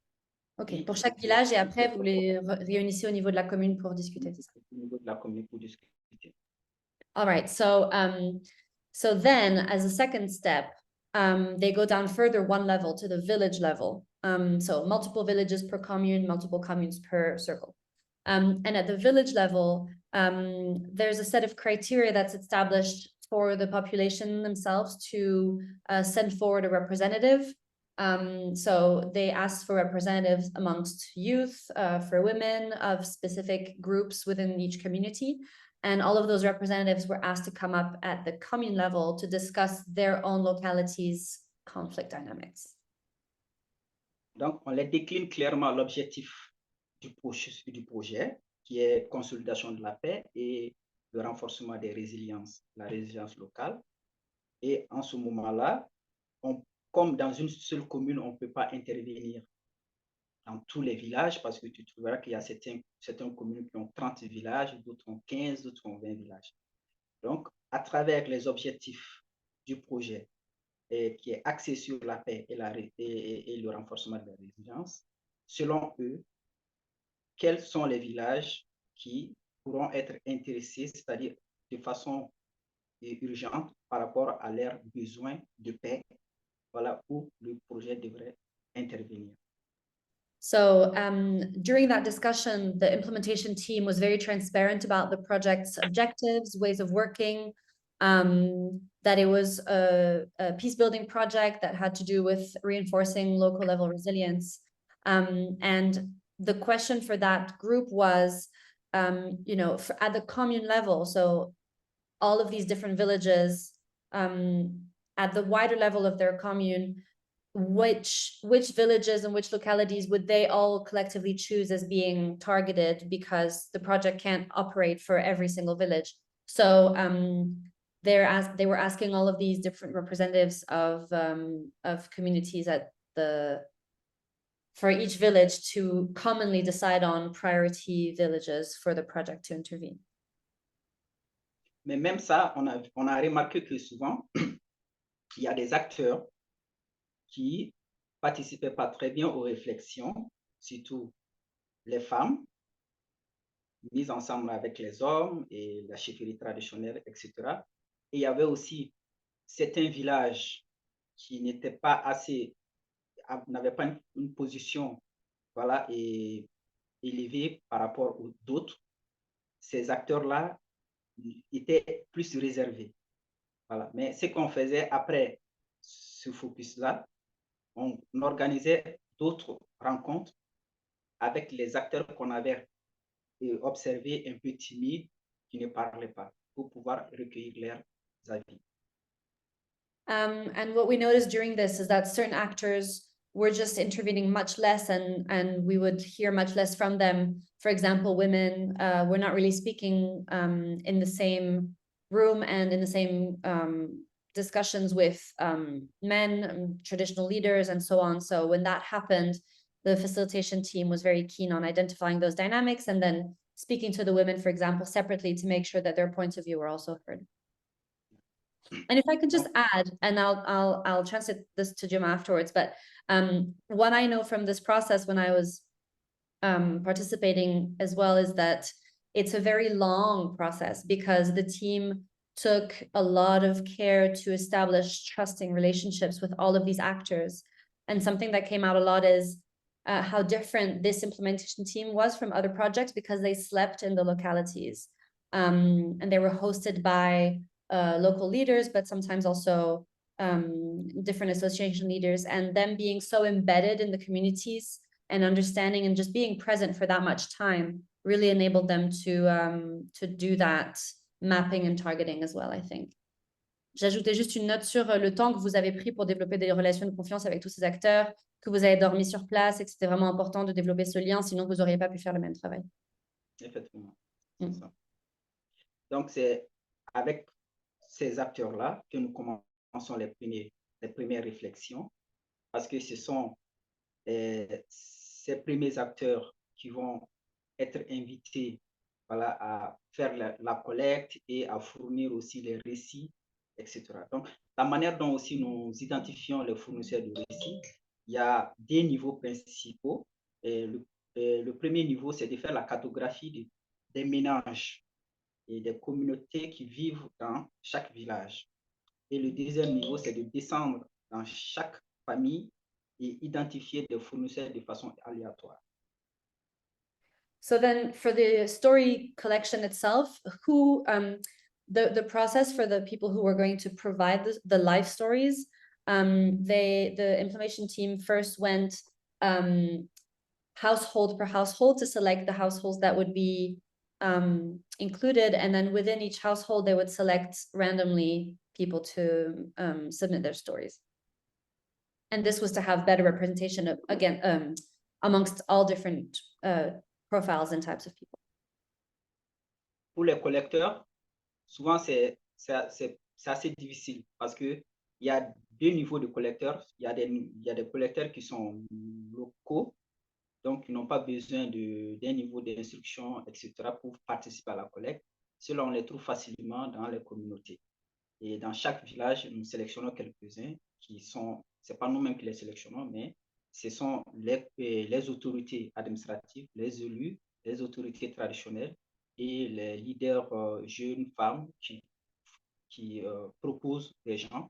Ok, pour chaque village, et après, vous les réunissez au niveau de la commune pour discuter, c'est ça? Au niveau de la commune pour discuter. All right, so then as a second step, they go down further one level to the village level. So multiple villages per commune, multiple communes per circle. And at the village level, there's a set of criteria that's established for the population themselves to send forward a representative. So they asked for representatives amongst youth, for women of specific groups within each community. And all of those representatives were asked to come up at the commune level to discuss their own localities' conflict dynamics. Donc, on les décline clairement l'objectif du projet, qui est consolidation de la paix et le renforcement des résiliences, la résilience locale. Et en ce moment-là, comme dans une seule commune, on ne peut pas intervenir dans tous les villages parce que tu trouveras qu'il y a certaines communes qui ont 30 villages, d'autres ont 15, d'autres ont 20 villages. Donc, à travers les objectifs du projet qui est axé sur la paix et le renforcement de la résilience, selon eux, quels sont les villages qui pourront être intéressés, c'est-à-dire de façon urgente par rapport à leurs besoins de paix, voilà où le projet devrait intervenir. So during that discussion, the implementation team was very transparent about the project's objectives, ways of working, that it was a peace building project that had to do with reinforcing local level resilience. And the question for that group was, at the commune level, so all of these different villages, at the wider level of their commune, which villages and which localities would they all collectively choose as being targeted, because the project can't operate for every single village. So they were asking all of these different representatives of communities for each village to commonly decide on priority villages for the project to intervene. Mais même ça, on a remarqué que souvent, il y a des acteurs qui participaient pas très bien aux réflexions, surtout les femmes, mises ensemble avec les hommes et la chefferie traditionnelle, etc. Et il y avait aussi certains villages qui n'étaient pas assez, n'avaient pas une position, voilà, élevée par rapport aux d'autres. Ces acteurs-là étaient plus réservés. Voilà. Mais ce qu'on faisait après ce focus-là, on organisait d'autres rencontres avec les acteurs qu'on avait observés un peu timides, qui ne parlaient pas, pour pouvoir recueillir leurs avis. And what we noticed during this is that certain actors were just intervening much less, and we would hear much less from them. For example, women were not really speaking in the same room and in the same discussions with men, traditional leaders, and so on. So when that happened, the facilitation team was very keen on identifying those dynamics and then speaking to the women, for example, separately to make sure that their points of view were also heard. And if I could just add, and I'll translate this to Jim afterwards, but what I know from this process when I was participating as well is that it's a very long process because the team took a lot of care to establish trusting relationships with all of these actors. And something that came out a lot is how different this implementation team was from other projects because they slept in the localities and they were hosted by local leaders, but sometimes also different association leaders, and them being so embedded in the communities and understanding and just being present for that much time really enabled them to do that mapping and targeting as well, I think. J'ajoutais juste une note sur le temps que vous avez pris pour développer des relations de confiance avec tous ces acteurs, que vous avez dormi sur place et que c'était vraiment important de développer ce lien, sinon vous n'auriez pas pu faire le même travail. Effectivement, c'est ça. Donc, c'est avec ces acteurs-là que nous commençons les premières réflexions, parce que ce sont ces premiers acteurs qui vont être invités à faire la collecte et à fournir aussi les récits, etc. Donc, la manière dont aussi nous identifions les fournisseurs de récits, il y a des niveaux principaux. Et le premier niveau, c'est de faire la cartographie des ménages et des communautés qui vivent dans chaque village. Et le deuxième niveau, c'est de descendre dans chaque famille et identifier des fournisseurs de façon aléatoire. So then for the story collection itself, who the process for the people who were going to provide the life stories, the implementation team first went household per household to select the households that would be included, and then within each household they would select randomly people to submit their stories. And this was to have better representation of, again, amongst all different profiles and types of people. Pour les collecteurs, souvent c'est assez difficile parce que il y a deux niveaux de collecteurs. Il y a des collecteurs qui sont locaux, donc ils n'ont pas besoin d'un niveau d'instruction, etc. pour participer à la collecte. Ceux-là, on les trouve facilement dans les communautés. Et dans chaque village, nous sélectionnons quelques-uns qui sont, c'est pas nous-mêmes qui les sélectionnons, mais ce sont les autorités administratives, les élus, les autorités traditionnelles et les leaders jeunes femmes qui proposent des gens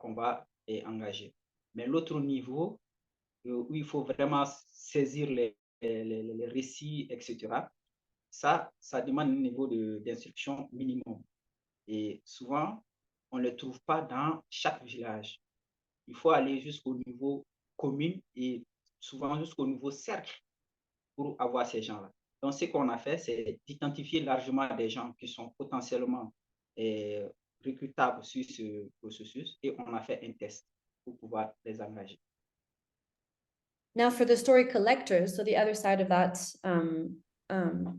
qu'on va engager. Mais l'autre niveau, où il faut vraiment saisir les récits, etc., ça demande un niveau d'instruction minimum. Et souvent, on ne les trouve pas dans chaque village. Il faut aller jusqu'au niveau commune et souvent jusqu'au niveau cercle pour avoir ces gens-là. Donc, ce qu'on a fait, c'est d'identifier largement des gens qui sont potentiellement recrutables sur ce processus et on a fait un test pour pouvoir les engager. Now, for the story collectors, so the other side of that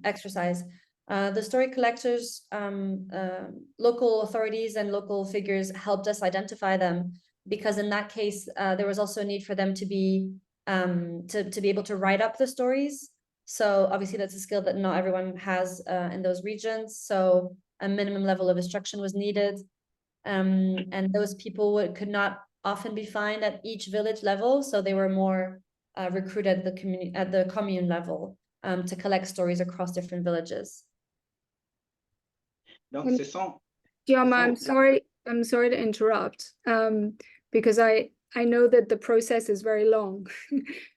exercise, the story collectors, local authorities and local figures helped us identify them, because in that case, there was also a need for them to be able to write up the stories. So obviously that's a skill that not everyone has in those regions. So a minimum level of instruction was needed. And those people could not often be found at each village level. So they were more recruited at the commune level to collect stories across different villages. Donc, ce sont... Dioma, I'm sorry to interrupt, because I know that the process is very long,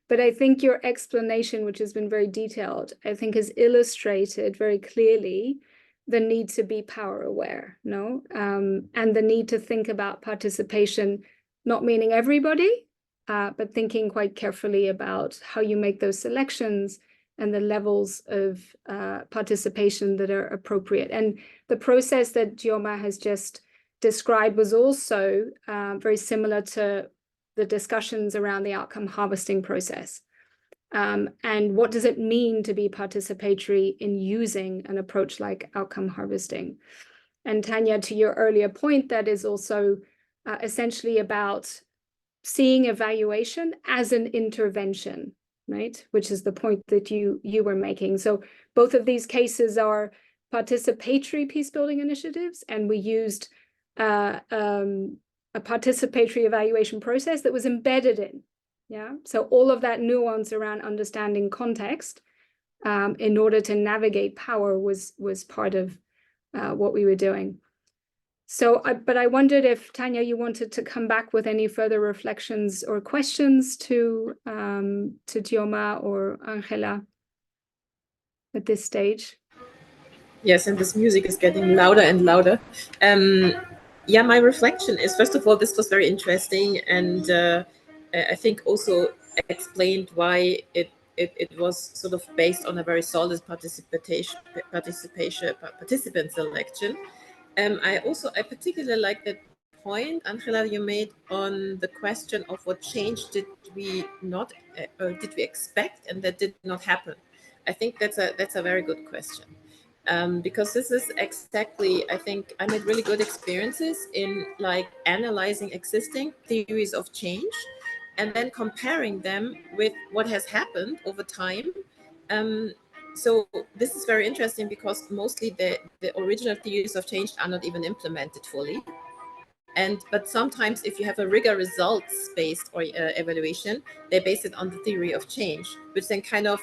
but I think your explanation, which has been very detailed, I think has illustrated very clearly the need to be power aware, no? And the need to think about participation, not meaning everybody, but thinking quite carefully about how you make those selections and the levels of participation that are appropriate. And the process that Dioma has just described was also very similar to the discussions around the outcome harvesting process. And what does it mean to be participatory in using an approach like outcome harvesting? And Tanya, to your earlier point, that is also essentially about seeing evaluation as an intervention, right? Which is the point that you were making. So both of these cases are participatory peace building initiatives, and we used a participatory evaluation process that was embedded in. Yeah, so all of that nuance around understanding context in order to navigate power was part of what we were doing. So, but I wondered if, Tanya, you wanted to come back with any further reflections or questions to Dioma or Angela at this stage. Yes, and this music is getting louder and louder. Yeah, my reflection is, first of all, this was very interesting, and I think also explained why it was sort of based on a very solid participant selection. I particularly like that point, Angela, you made on the question of what change did we not or did we expect and that did not happen. I think that's a very good question. Because this is exactly, I think I made really good experiences in like analyzing existing theories of change and then comparing them with what has happened over time. So this is very interesting because mostly the original theories of change are not even implemented fully. But sometimes if you have a rigor results-based or evaluation, they base it on the theory of change, which then kind of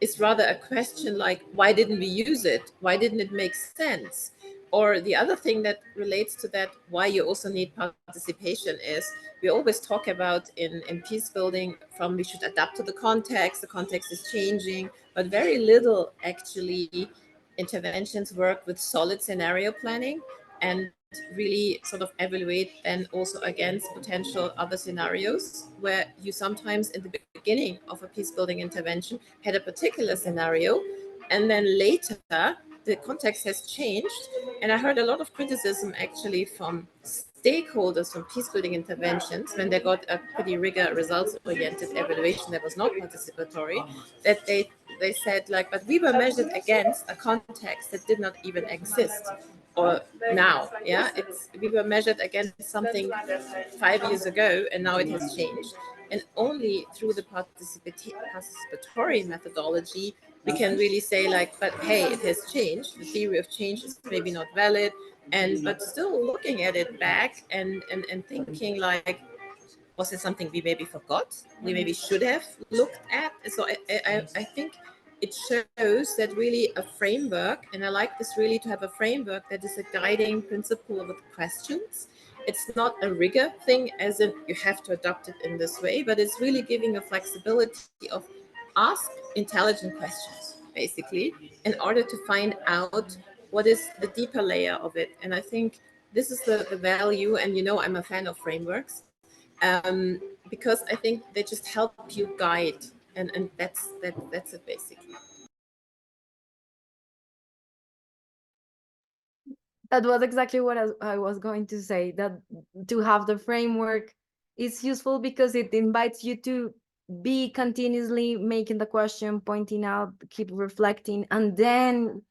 is rather a question like, why didn't we use it? Why didn't it make sense? Or the other thing that relates to that, why you also need participation, is we always talk about in peace building from we should adapt to the context is changing, but very little actually interventions work with solid scenario planning and really sort of evaluate and also against potential other scenarios where you sometimes in the beginning of a peace building intervention had a particular scenario and then later the context has changed. And I heard a lot of criticism actually from stakeholders from peace building interventions when they got a pretty rigor results oriented evaluation that was not participatory, that they said like, but we were measured against a context that did not even exist. Or now, yeah, we were measured against something 5 years ago and now it has changed. And only through the participatory methodology we can really say like, but hey, it has changed. The theory of change is maybe not valid, but still looking at it back and thinking like, was it something we maybe forgot? We maybe should have looked at. So I think it shows that really a framework, and I like this really to have a framework that is a guiding principle with questions. It's not a rigor thing as in you have to adopt it in this way, but it's really giving a flexibility of ask intelligent questions, basically, in order to find out what is the deeper layer of it. And I think this is the value, and you know I'm a fan of frameworks, because I think they just help you guide, and that's it basically. That was exactly what I was going to say, that to have the framework is useful because it invites you to be continuously making the question, pointing out, keep reflecting, and then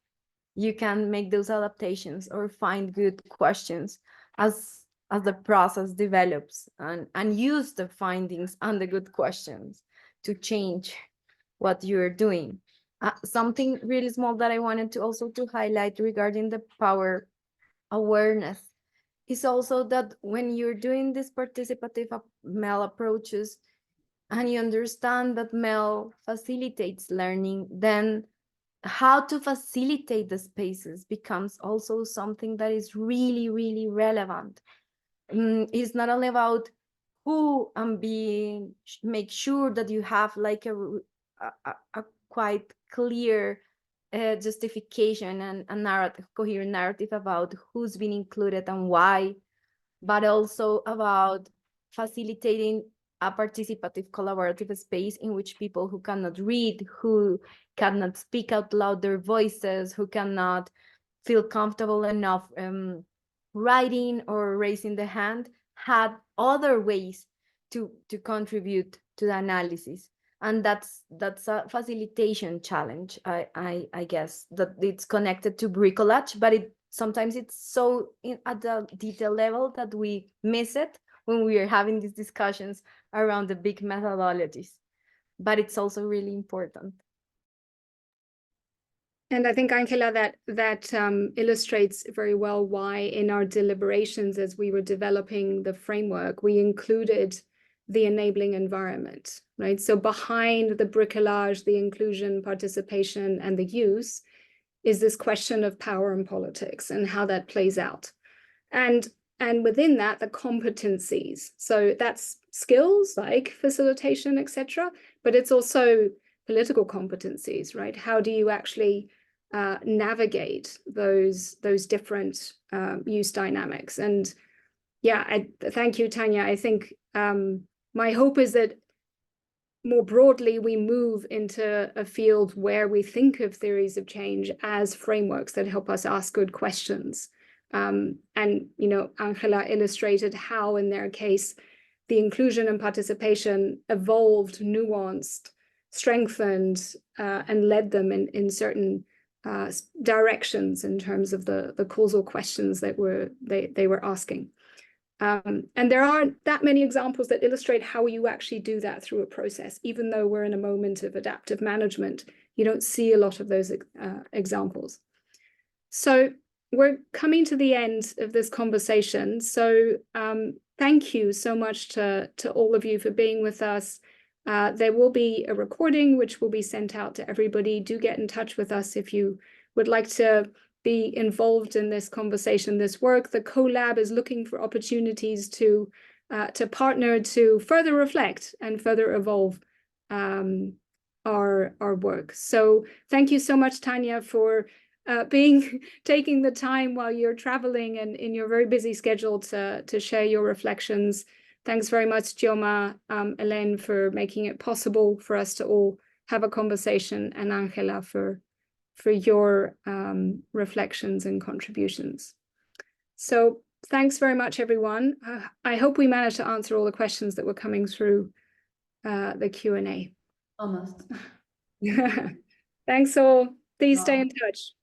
you can make those adaptations or find good questions as the process develops, and use the findings and the good questions to change what you're doing. Something really small that I wanted to also to highlight regarding the power awareness is also that when you're doing this participative MEL approaches and you understand that MEL facilitates learning, then how to facilitate the spaces becomes also something that is really, really relevant. It's not only about who make sure that you have like a quite clear justification and a narrative, coherent narrative about who's been included and why, but also about facilitating a participative collaborative space in which people who cannot read, who cannot speak out loud their voices, who cannot feel comfortable enough writing or raising the hand, had other ways to contribute to the analysis. And that's a facilitation challenge, I guess, that it's connected to bricolage, but sometimes it's so at the detail level that we miss it when we are having these discussions around the big methodologies. but it's also really important. And I think, Angela, that illustrates very well why in our deliberations as we were developing the framework, we included the enabling environment, right? So behind the bricolage, the inclusion, participation, and the use is this question of power and politics and how that plays out. And within that, the competencies. So that's skills like facilitation, etc., but it's also political competencies, right? How do you actually navigate those different use dynamics? And yeah, thank you, Tanya. I think my hope is that more broadly, we move into a field where we think of theories of change as frameworks that help us ask good questions. And, you know, Angela illustrated how, in their case, the inclusion and participation evolved, nuanced, strengthened, and led them in certain directions in terms of the causal questions that they were asking. And there aren't that many examples that illustrate how you actually do that through a process. Even though we're in a moment of adaptive management, you don't see a lot of those examples. So we're coming to the end of this conversation. So thank you so much to all of you for being with us. There will be a recording which will be sent out to everybody. Do get in touch with us if you would like to be involved in this conversation, this work. The CoLab is looking for opportunities to partner to further reflect and further evolve our work. So thank you so much, Tanya, for taking the time while you're traveling and in your very busy schedule to share your reflections. Thanks very much, Joma, Hélène, for making it possible for us to all have a conversation, and Angela for your reflections and contributions. So thanks very much, everyone. I hope we managed to answer all the questions that were coming through the Q&A. Almost. Thanks all. Please stay in touch.